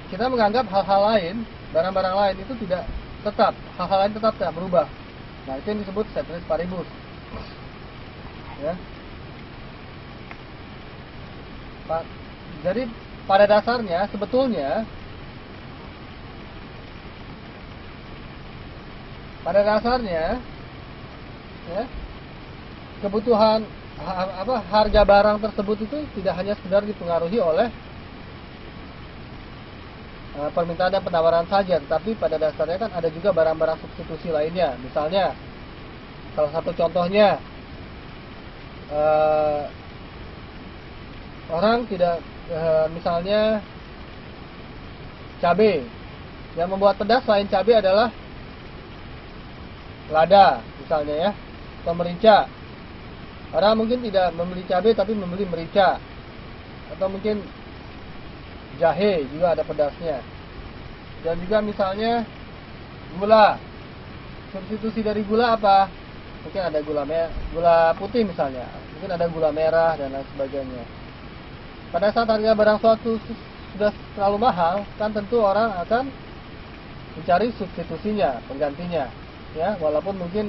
kita menganggap hal-hal lain, barang-barang lain itu tidak tetap, hal-hal lain tetap tidak berubah. Nah, itu yang disebut ceteris paribus, ya. Jadi pada dasarnya sebetulnya ya, kebutuhan harga barang tersebut itu tidak hanya sekedar dipengaruhi oleh permintaan dan penawaran saja, tetapi pada dasarnya kan ada juga barang-barang substitusi lainnya. Misalnya salah satu contohnya, orang tidak misalnya cabai, yang membuat pedas selain cabai adalah lada misalnya, ya, atau merica. Orang mungkin tidak membeli cabai tapi membeli merica, atau mungkin jahe juga ada pedasnya. Dan juga misalnya gula. Substitusi dari gula apa? Mungkin ada gula putih misalnya, mungkin ada gula merah dan lain sebagainya. Pada saat harga barang suatu sudah terlalu mahal, kan tentu orang akan mencari substitusinya, penggantinya, ya. Walaupun mungkin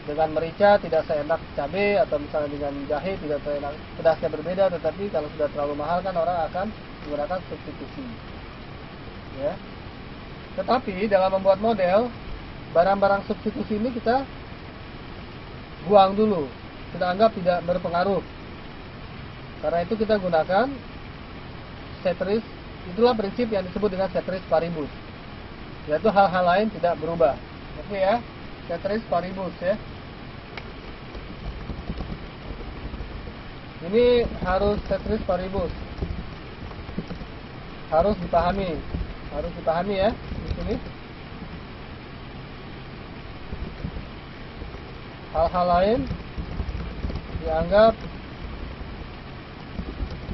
dengan merica tidak seenak cabai, atau misalnya dengan jahe tidak seenak, pedasnya berbeda, tetapi kalau sudah terlalu mahal kan orang akan menggunakan substitusi, ya. Tetapi dalam membuat model, barang-barang substitusi ini kita buang dulu, kita anggap tidak berpengaruh. Karena itu kita gunakan ceteris. Itulah prinsip yang disebut dengan ceteris paribus, yaitu hal-hal lain tidak berubah. Oke ya, ceteris paribus ya. Ini harus ceteris paribus, harus dipahami ya di sini. Hal-hal lain dianggap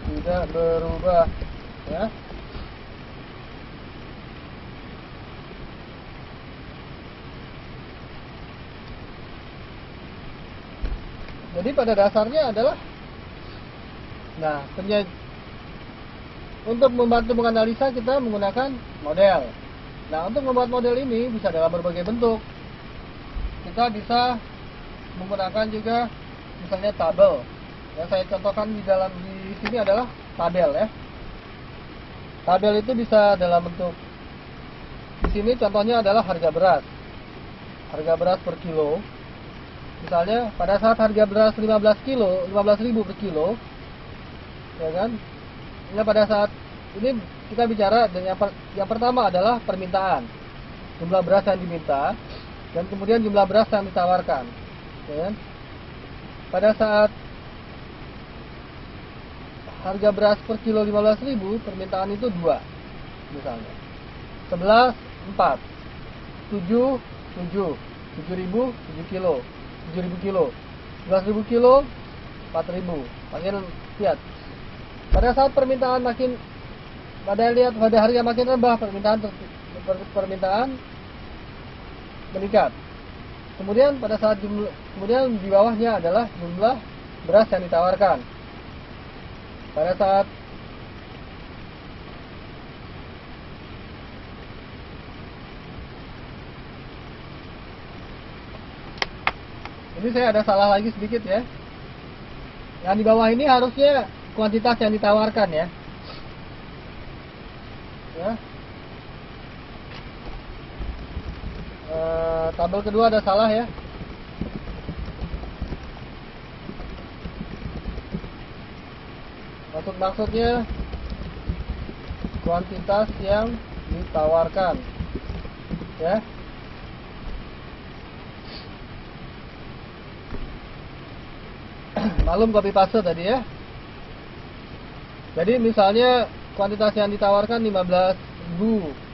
tidak berubah, ya. Jadi pada dasarnya adalah, untuk membantu menganalisa kita menggunakan model. Nah, untuk membuat model ini bisa dalam berbagai bentuk. Kita bisa menggunakan juga misalnya tabel. Yang saya contohkan di sini adalah tabel ya. Tabel itu bisa dalam bentuk, di sini contohnya adalah harga beras. Harga beras per kilo. Misalnya pada saat harga beras 15.000 per kilo, ya kan? Nah, pada saat ini kita bicara dengan yang pertama adalah permintaan, jumlah beras yang diminta, dan kemudian jumlah beras yang ditawarkan, ya kan? Pada saat harga beras per kilo 15.000, permintaan itu 2, misalnya 11, 4, 7, 7.000, 7 kilo, 7.000 kilo, 11.000 kilo, 4.000. Makin lihat. Pada saat permintaan pada harga makin rendah, permintaan meningkat. Kemudian pada saat kemudian di bawahnya adalah jumlah beras yang ditawarkan. Pada saat ini saya ada salah lagi sedikit ya. Yang di bawah ini harusnya kuantitas yang ditawarkan ya. Tabel kedua ada salah ya. Maksudnya kuantitas yang ditawarkan ya. Malum copy paste tadi ya. Jadi misalnya kuantitas yang ditawarkan 15.000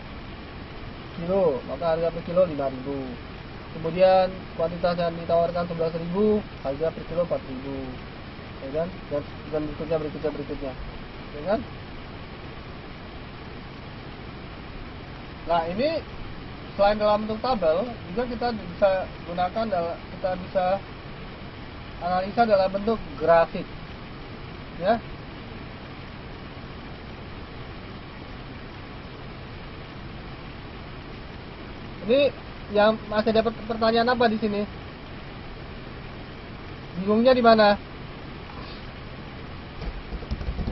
kilo, maka harga per kilo 5.000. Kemudian kuantitas yang ditawarkan 11.000, harga per kilo 4.000, ya kan? Dan berikutnya, ya kan? Nah, ini selain dalam bentuk tabel, juga kita bisa gunakan kita bisa analisa dalam bentuk grafik, ya. Ini yang masih dapat pertanyaan apa di sini? Bingungnya di mana?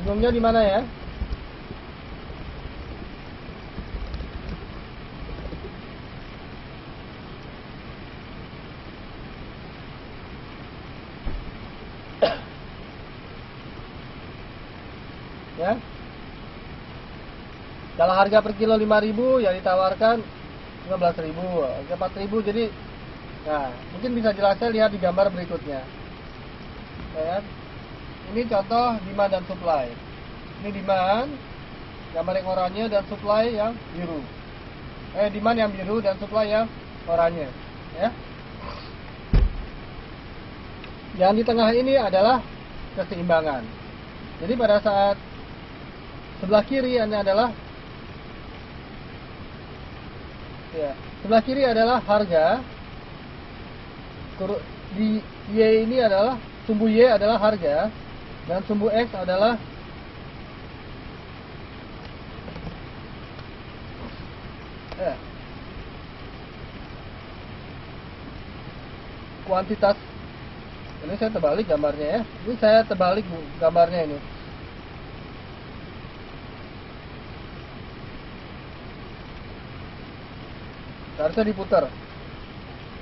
Bingungnya di mana ya? Ya. Kalau harga per kilo 5.000 yang ditawarkan 15.000, harga 4.000. Jadi nah, mungkin bisa jelasnya lihat di gambar berikutnya. Ya kan? Ini contoh demand dan supply. Ini demand, gambar yang oranye, dan supply yang biru. Demand yang biru dan supply yang oranye, ya. Yang di tengah ini adalah keseimbangan. Jadi pada saat sebelah kiri ini adalah Ya, sebelah kiri adalah harga. Di Y ini adalah sumbu Y adalah harga dan sumbu X adalah kuantitas. Ini saya terbalik gambarnya ya. Ini saya terbalik gambarnya ini. Harusnya diputar.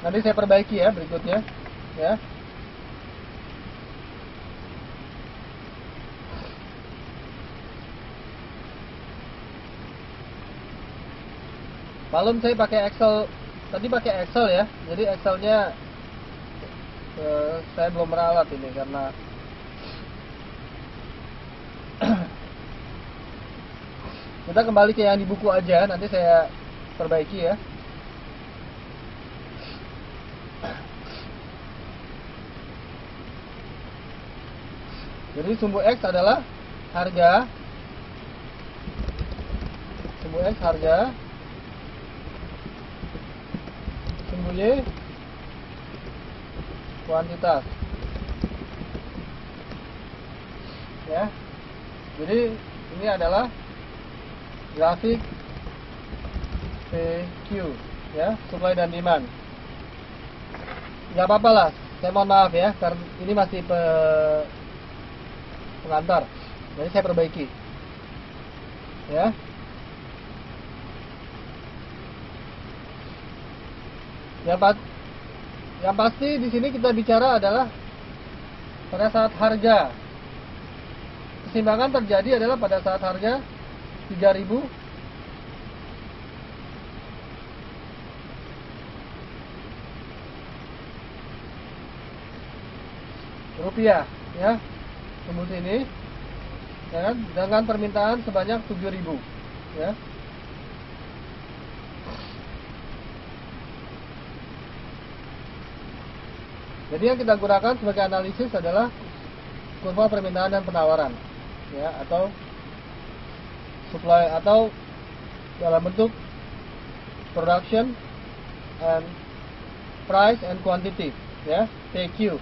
Nanti saya perbaiki ya berikutnya, ya. Malam saya pakai Excel, tadi pakai Excel ya. Jadi Excelnya saya belum meralat ini karena kita kembali ke yang di buku aja. Nanti saya perbaiki ya. Jadi sumbu X adalah harga, sumbu X harga, sumbu Y kuantitas, ya. Jadi ini adalah grafik PQ, ya, supply dan demand. Gak apa-apa lah, saya mohon maaf ya, karena ini masih pengantar, jadi saya perbaiki ya. Yang pasti di sini kita bicara adalah pada saat harga keseimbangan terjadi adalah pada saat harga 3.000 rupiah ya. Tembus ini ya kan, dengan permintaan sebanyak 7.000 ya. Jadi yang kita gunakan sebagai analisis adalah kurva permintaan dan penawaran ya, atau supply, atau dalam bentuk production and price and quantity ya, PQ.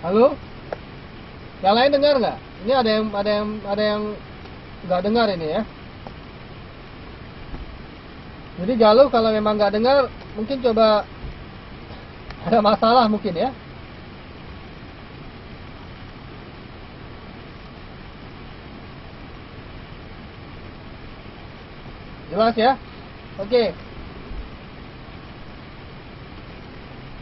Halo? Yang lain dengar nggak? Ini ada yang nggak dengar ini ya. Jadi Galuh kalau memang nggak dengar, mungkin coba ada masalah mungkin ya. Jelas ya? Oke.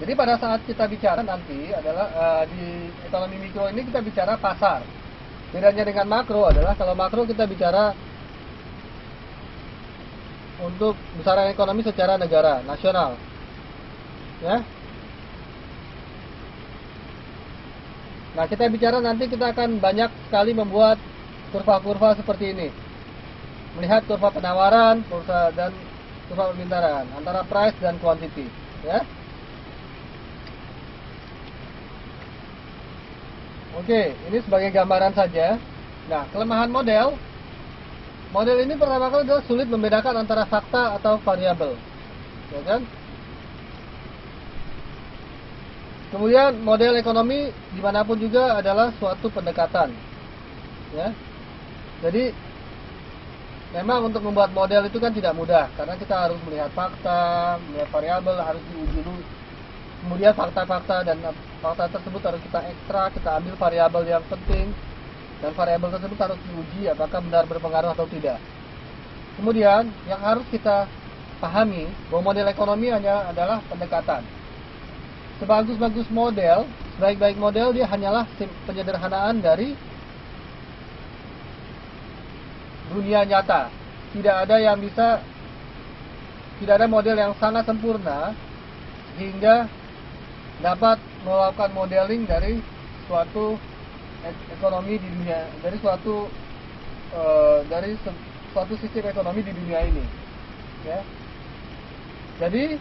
Jadi pada saat kita bicara nanti adalah di ekonomi mikro ini kita bicara pasar. Bedanya dengan makro adalah kalau makro kita bicara untuk besaran ekonomi secara negara, nasional. Ya. Nah, kita bicara nanti kita akan banyak sekali membuat kurva-kurva seperti ini. Melihat kurva penawaran, kurva dan kurva permintaan antara price dan quantity, ya. Oke, ini sebagai gambaran saja. Nah, kelemahan model ini pertama kali adalah sulit membedakan antara fakta atau variabel, ya kan? Kemudian model ekonomi dimanapun juga adalah suatu pendekatan, ya. Jadi memang untuk membuat model itu kan tidak mudah karena kita harus melihat fakta, melihat variabel, harus diuji dulu. Kemudian fakta-fakta dan fakta tersebut harus kita ekstrak, kita ambil variabel yang penting, dan variabel tersebut harus diuji apakah benar berpengaruh atau tidak. Kemudian yang harus kita pahami bahwa model ekonomi hanya adalah pendekatan. Sebagus-bagus model, sebaik-baik model, dia hanyalah penyederhanaan dari dunia nyata. Tidak ada model yang sangat sempurna sehingga dapat melakukan modeling dari suatu ekonomi di dunia, dari suatu sistem ekonomi di dunia ini, ya. Jadi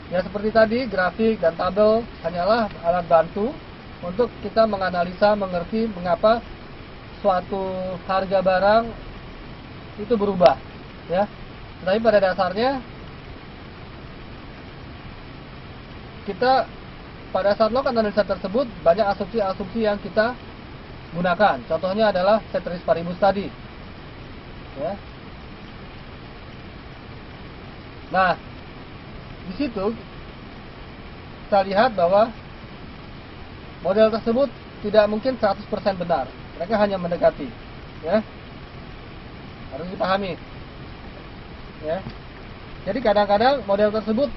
ya seperti tadi, grafik dan tabel hanyalah alat bantu untuk kita menganalisa, mengerti mengapa suatu harga barang itu berubah, ya. Tapi pada dasarnya kita pada saat melakukan analisa tersebut banyak asumsi-asumsi yang kita gunakan. Contohnya adalah ceteris paribus tadi, ya. Nah, di situ kita lihat bahwa model tersebut tidak mungkin 100% benar. Mereka hanya mendekati, ya. Harus dipahami, ya. Jadi kadang-kadang model tersebut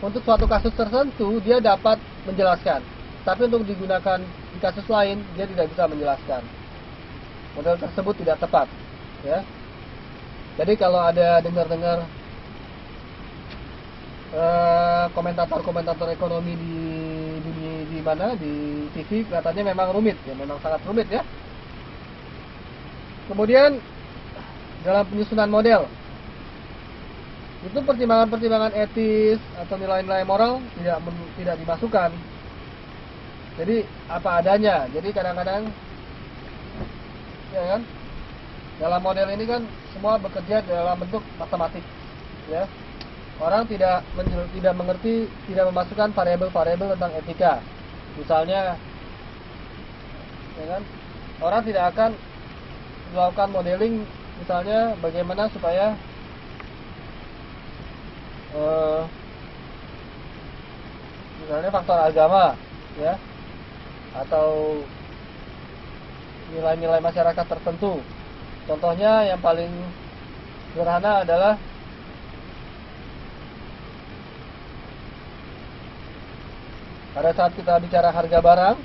untuk suatu kasus tertentu dia dapat menjelaskan, tapi untuk digunakan di kasus lain dia tidak bisa menjelaskan. Model tersebut tidak tepat, ya. Jadi kalau ada dengar-dengar komentator ekonomi di mana di TV kelihatannya memang rumit, ya, memang sangat rumit, ya. Kemudian dalam penyusunan model itu pertimbangan-pertimbangan etis atau nilai-nilai moral tidak dimasukkan. Jadi apa adanya. Jadi kadang-kadang, ya kan, dalam model ini kan semua bekerja dalam bentuk matematik, ya. Orang tidak mengerti, tidak memasukkan variabel-variabel tentang etika. Misalnya, ya kan, orang tidak akan melakukan modeling, misalnya bagaimana supaya misalnya faktor agama, ya, atau nilai-nilai masyarakat tertentu. Contohnya yang paling sederhana adalah pada saat kita bicara harga barang,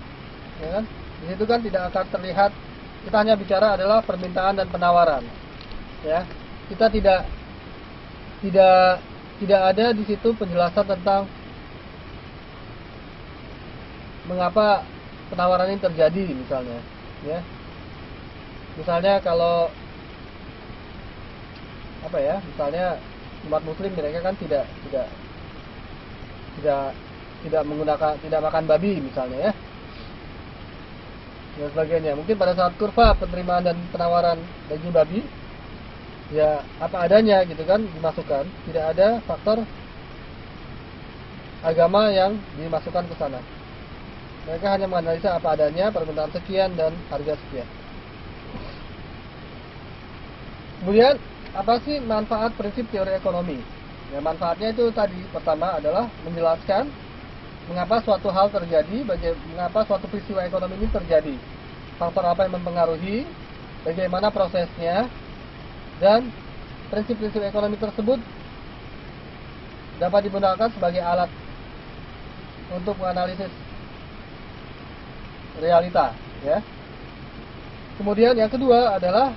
ya kan, di situ kan tidak akan terlihat, kita hanya bicara adalah permintaan dan penawaran, ya. Kita tidak ada di situ penjelasan tentang mengapa penawaran ini terjadi, misalnya, ya. Misalnya kalau apa ya, misalnya umat muslim mereka kan tidak makan babi, misalnya, ya, dan sebagainya. Mungkin pada saat kurva penerimaan dan penawaran daging babi, ya apa adanya gitu kan dimasukkan, tidak ada faktor agama yang dimasukkan ke sana. Mereka hanya menganalisa apa adanya, permintaan sekian dan harga sekian. Kemudian apa sih manfaat prinsip teori ekonomi? Ya, manfaatnya itu tadi, pertama adalah menjelaskan mengapa suatu hal terjadi, mengapa suatu peristiwa ekonomi ini terjadi, faktor apa yang mempengaruhi, bagaimana prosesnya, dan prinsip-prinsip ekonomi tersebut dapat digunakan sebagai alat untuk menganalisis realita, ya. Kemudian yang kedua adalah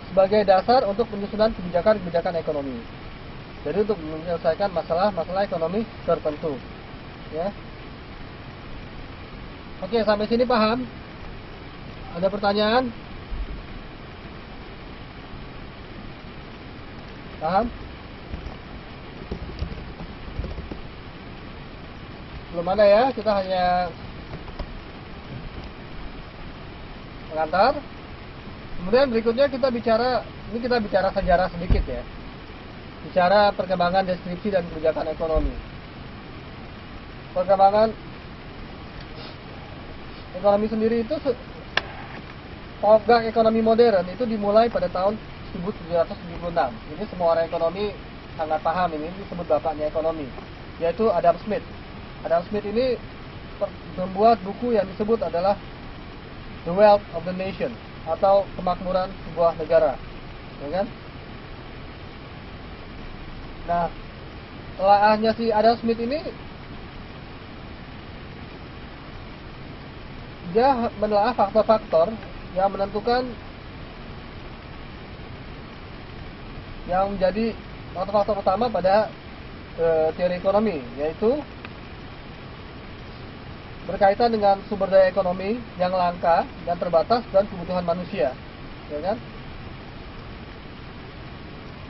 sebagai dasar untuk penyusunan kebijakan ekonomi. Jadi untuk menyelesaikan masalah ekonomi tertentu, ya. Oke, sampai sini paham? Ada pertanyaan? Paham? Belum ada, ya, kita hanya mengantar. Kemudian berikutnya kita bicara sejarah sedikit, ya. Bicara perkembangan deskripsi dan kebijakan ekonomi. Perkembangan ekonomi sendiri itu, penggerak ekonomi modern itu dimulai pada tahun 1776. Ini semua orang ekonomi sangat paham, ini disebut bapaknya ekonomi, yaitu Adam Smith. Adam Smith ini membuat buku yang disebut adalah The Wealth of the Nation, atau kemakmuran sebuah negara, ya kan? Nah, telaahnya si Adam Smith ini, dia menelaah faktor-faktor yang menentukan, yang menjadi faktor-faktor utama pada teori ekonomi, yaitu berkaitan dengan sumber daya ekonomi yang langka dan terbatas dan kebutuhan manusia, ya kan?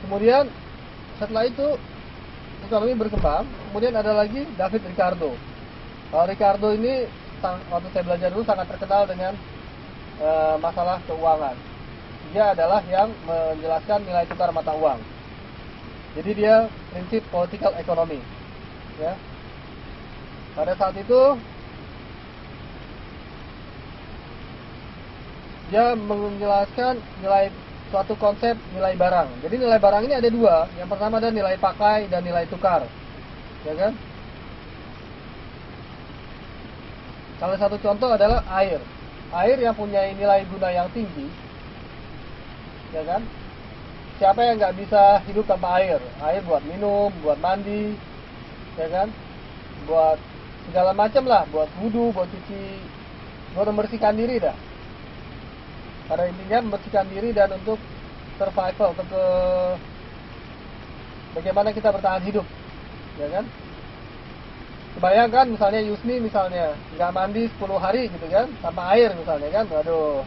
Kemudian setelah itu ekonomi berkembang. Kemudian ada lagi David Ricardo. Ricardo ini waktu saya belajar dulu sangat terkenal dengan masalah keuangan. dia adalah yang menjelaskan nilai tukar mata uang. Jadi dia prinsip political economy, ya. Pada saat itu dia menjelaskan nilai suatu konsep nilai barang. Jadi nilai barang ini ada dua. Yang pertama ada nilai pakai dan nilai tukar, ya kan? Salah satu contoh adalah air. Air yang punya nilai guna yang tinggi, ya kan? Siapa yang nggak bisa hidup tanpa air? Air buat minum, buat mandi, ya kan? Buat segala macam lah, buat wudhu, buat cuci, buat membersihkan diri dah. Pada intinya membersihkan diri dan untuk survival, untuk bagaimana kita bertahan hidup, ya kan? Bayangkan misalnya Yusni misalnya nggak mandi 10 hari gitu kan, tanpa air misalnya kan, waduh,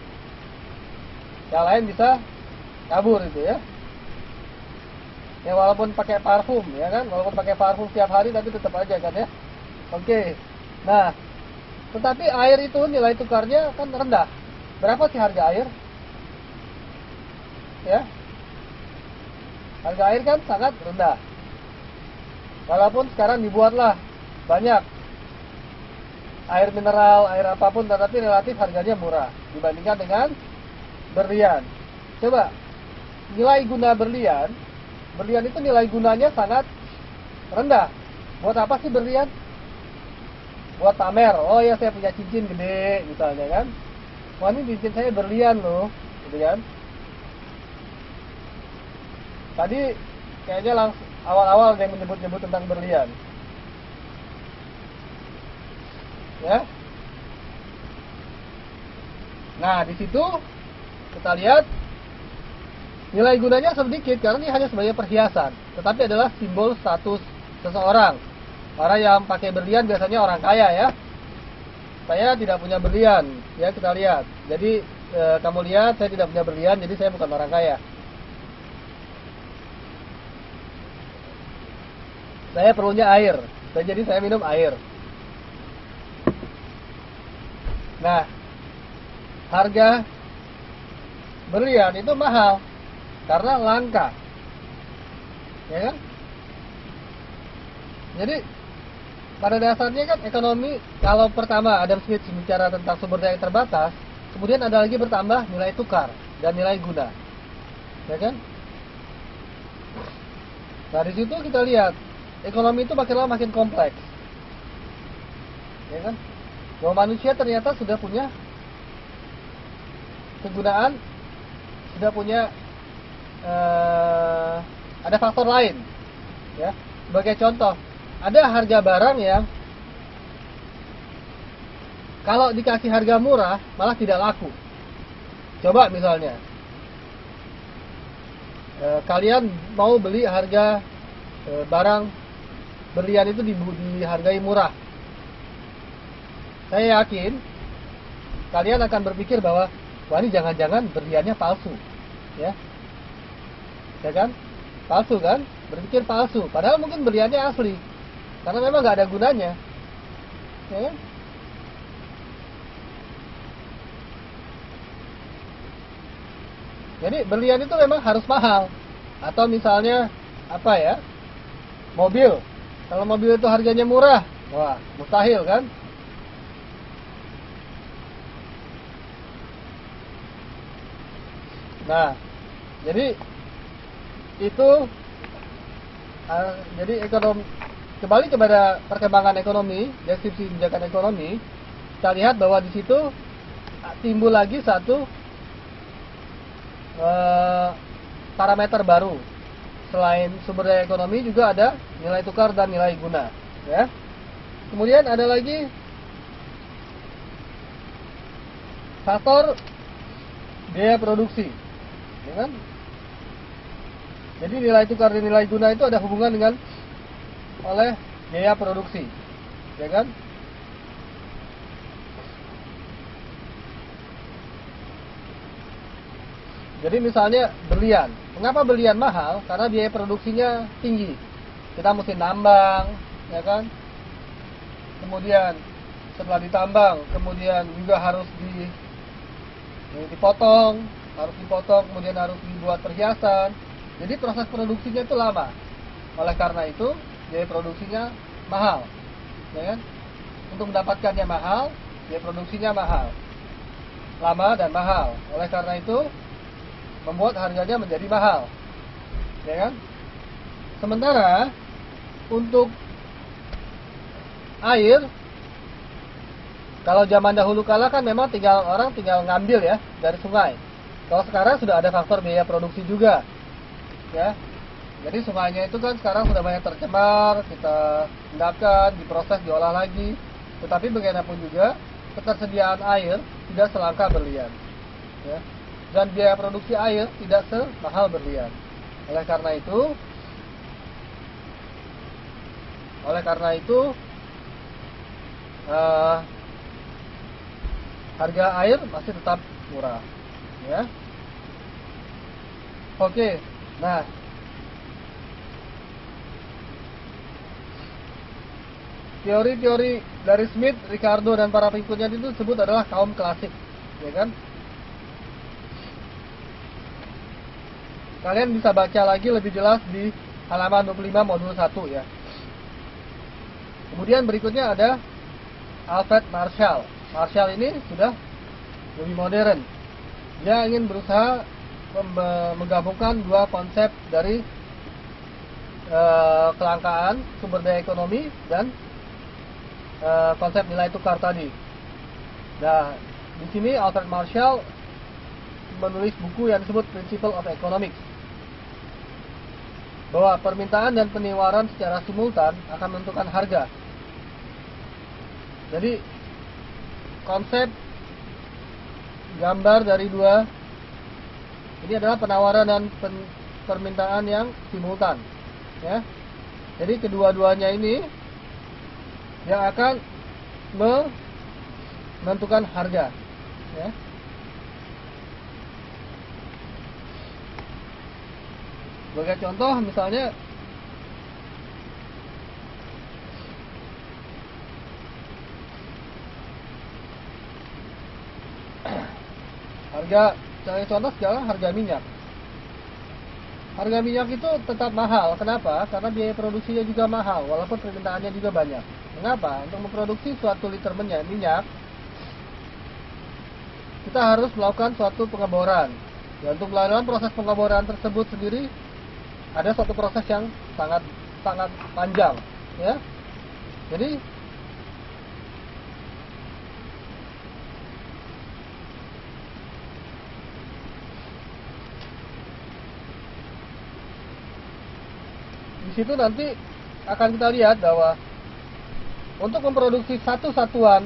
yang lain bisa kabur gitu ya. Ya walaupun pakai parfum ya kan, walaupun pakai parfum setiap hari tapi tetap aja kan ya. Oke. Nah, tetapi air itu nilai tukarnya kan rendah. Berapa sih harga air? Ya. Harga air kan sangat rendah. Walaupun sekarang dibuatlah banyak air mineral, air apapun, tetapi relatif harganya murah dibandingkan dengan berlian. Coba nilai guna berlian itu nilai gunanya sangat rendah. Buat apa sih berlian? Buat pamer. Oh ya, saya punya cincin gede misalnya kan. Wah, ini cincin saya berlian loh, gitu kan. Tadi kayaknya langsung awal-awal yang menyebut-nyebut tentang berlian. Ya. Nah, di situ kita lihat nilai gunanya sedikit karena ini hanya sebagai perhiasan, tetapi adalah simbol status seseorang. Orang yang pakai berlian biasanya orang kaya ya. Saya tidak punya berlian, ya kita lihat. Jadi kamu lihat saya tidak punya berlian, jadi saya bukan orang kaya. Saya perlunya air, jadi saya minum air. Nah, harga berlian itu mahal karena langka, ya kan? Jadi pada dasarnya kan ekonomi, kalau pertama Adam Smith bicara tentang sumber daya yang terbatas, kemudian ada lagi bertambah nilai tukar dan nilai guna, ya kan? Nah di situ kita lihat ekonomi itu makin lama makin kompleks, ya kan? Bahwa manusia ternyata sudah punya kegunaan, sudah punya ada faktor lain, ya. Sebagai contoh, ada harga barang yang kalau dikasih harga murah malah tidak laku. Coba misalnya kalian mau beli harga barang berlian itu dihargai murah. Saya yakin kalian akan berpikir bahwa wah ini jangan-jangan berliannya palsu, ya kan? Palsu kan? Berpikir palsu. Padahal mungkin berliannya asli, karena memang nggak ada gunanya, ya kan? Jadi berlian itu memang harus mahal. Atau misalnya apa ya? Mobil. Kalau mobil itu harganya murah, wah mustahil kan? Nah, jadi itu jadi ekonomi, kembali kepada perkembangan ekonomi, deskripsi kebijakan ekonomi, kita lihat bahwa di situ timbul lagi satu parameter baru. Selain sumber daya ekonomi juga ada nilai tukar dan nilai guna, ya. Kemudian ada lagi faktor biaya produksi, ya kan? Jadi nilai tukar dan nilai guna itu ada hubungan dengan oleh biaya produksi, ya kan? Jadi misalnya berlian, mengapa berlian mahal? Karena biaya produksinya tinggi. Kita mesti nambang, ya kan? Kemudian setelah ditambang, kemudian juga harus dipotong, harus dipotong, kemudian harus dibuat perhiasan. Jadi proses produksinya itu lama. Oleh karena itu biaya produksinya mahal, ya kan? Untuk mendapatkannya mahal, biaya produksinya mahal, lama dan mahal. Oleh karena itu membuat harganya menjadi mahal, ya kan? Sementara untuk air, kalau zaman dahulu kala kan memang orang tinggal ngambil ya dari sungai. Kalau sekarang sudah ada faktor biaya produksi juga, ya. Jadi sungainya itu kan sekarang sudah banyak tercemar, kita endapkan, diproses, diolah lagi. Tetapi bagaimanapun juga ketersediaan air tidak selangka berlian, ya. Dan biaya produksi air tidak semahal berlian. Oleh karena itu harga air masih tetap murah, ya. Oke, nah teori-teori dari Smith, Ricardo dan para pengikutnya itu disebut adalah kaum klasik, ya kan? Kalian bisa baca lagi lebih jelas di halaman 25 modul 1 ya. Kemudian berikutnya ada Alfred Marshall. Marshall ini sudah lebih modern. Dia ingin berusaha menggabungkan dua konsep dari kelangkaan sumber daya ekonomi dan konsep nilai tukar tadi. Nah, di sini Alfred Marshall menulis buku yang disebut Principle of Economics, bahwa permintaan dan penawaran secara simultan akan menentukan harga. Jadi konsep gambar dari dua ini adalah penawaran dan permintaan yang simultan, ya. Jadi kedua-duanya ini yang akan menentukan harga, ya. Sebagai contoh misalnya harga minyak. Harga minyak itu tetap mahal. Kenapa? Karena biaya produksinya juga mahal, walaupun permintaannya juga banyak. Kenapa? Untuk memproduksi suatu liter minyak, kita harus melakukan suatu pengeboran. Ya, untuk melakukan proses pengeboran tersebut sendiri ada suatu proses yang sangat panjang, ya. Jadi di situ nanti akan kita lihat bahwa untuk memproduksi satu satuan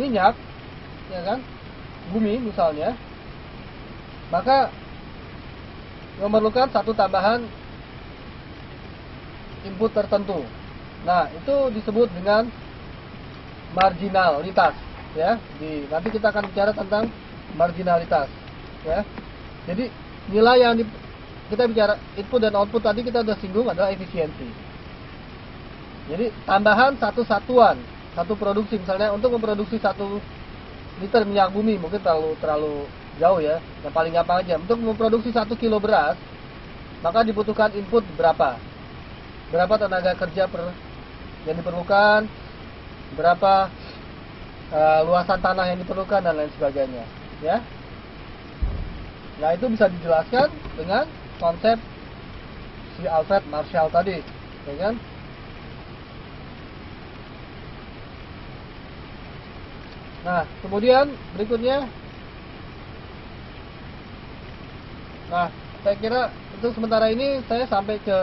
minyak, ya kan, bumi misalnya, maka memerlukan satu tambahan input tertentu. Nah, itu disebut dengan marginalitas, ya. Nanti kita akan bicara tentang marginalitas, ya. Jadi nilai yang kita bicara input dan output tadi kita sudah singgung adalah efisiensi. Jadi tambahan satu satuan, satu produksi, misalnya untuk memproduksi 1 liter minyak bumi mungkin terlalu jauh ya. Yang paling gampang aja, untuk memproduksi 1 kilo beras, maka dibutuhkan input berapa tenaga kerja yang diperlukan, berapa luasan tanah yang diperlukan dan lain sebagainya, ya. Nah, itu bisa dijelaskan dengan konsep si Alfred Marshall tadi, ya kan? Nah, kemudian berikutnya, nah, saya kira untuk sementara ini saya sampai ke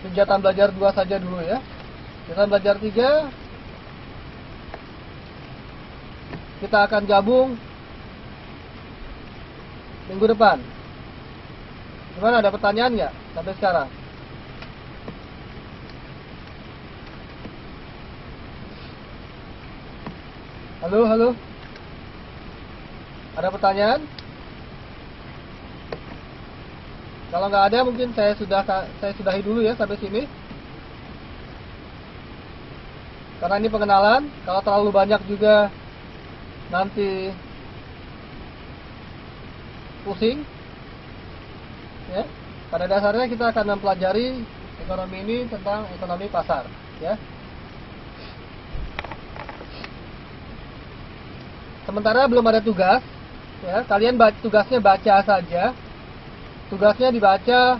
kegiatan belajar 2 saja dulu ya. Kegiatan belajar 3 kita akan gabung minggu depan. Gimana, ada pertanyaan nggak sampai sekarang? Halo? Ada pertanyaan? Kalau nggak ada, mungkin saya sudahi dulu ya sampai sini. Karena ini pengenalan, kalau terlalu banyak juga nanti pusing. Ya. Pada dasarnya kita akan mempelajari ekonomi ini tentang ekonomi pasar, ya. Sementara belum ada tugas, ya. Kalian tugasnya baca saja. Tugasnya dibaca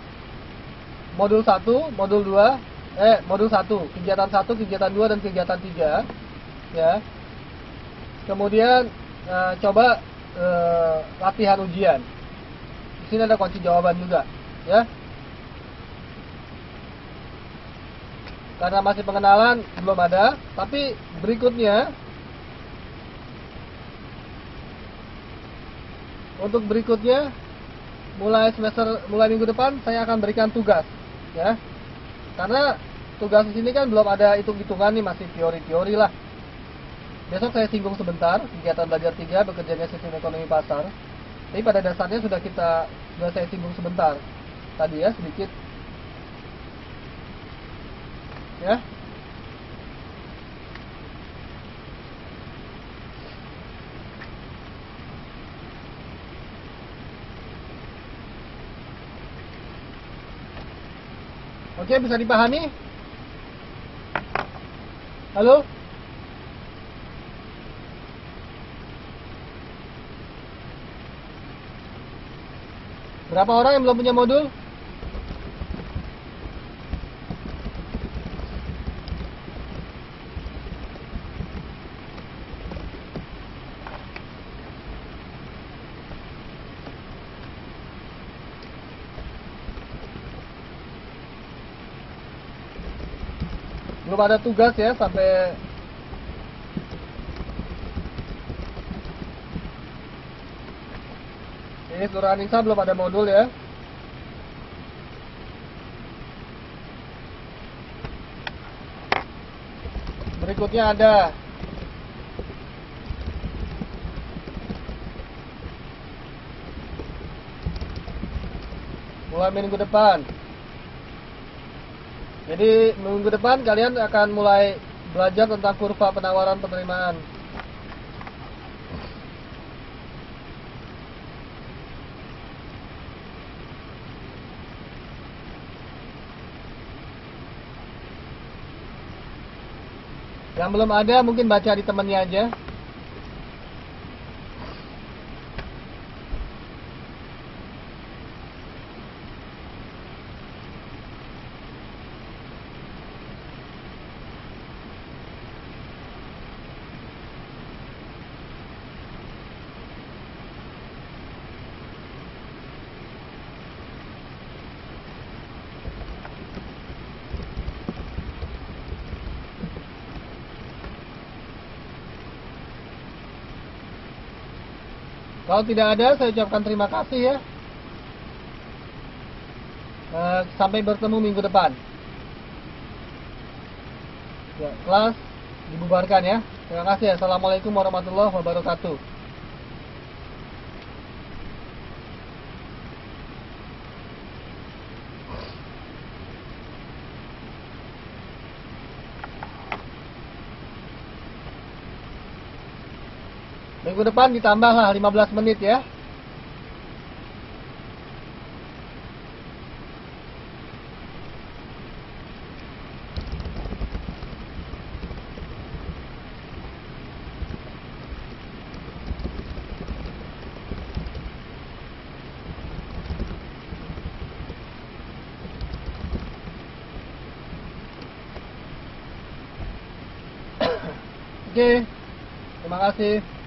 modul 1, modul 2, modul 1, kegiatan 1, kegiatan 2 dan kegiatan 3, ya. Kemudian coba latihan ujian. Di sini ada kunci jawaban juga, ya. Karena masih pengenalan belum ada, tapi berikutnya untuk berikutnya mulai minggu depan saya akan berikan tugas, ya. Karena tugas di sini kan belum ada hitung-hitungan nih, masih teori-teori lah. Besok saya singgung sebentar kegiatan belajar 3 bekerjanya sistem ekonomi pasar. Tapi pada dasarnya sudah saya singgung sebentar tadi, ya, sedikit, ya. Oke, bisa dipahami? Halo? Berapa orang yang belum punya modul? Belum ada tugas, ya, sampai ini seluruh Anissa belum ada modul, ya. Berikutnya ada mulai minggu depan. Jadi minggu depan kalian akan mulai belajar tentang kurva penawaran penerimaan. Yang belum ada mungkin baca di temennya aja. Kalau tidak ada, saya ucapkan terima kasih, ya. Sampai bertemu minggu depan. Ya, kelas dibubarkan, ya. Terima kasih. Assalamualaikum warahmatullahi wabarakatuh. Minggu depan ditambahlah 15 menit, ya. Oke. Terima kasih.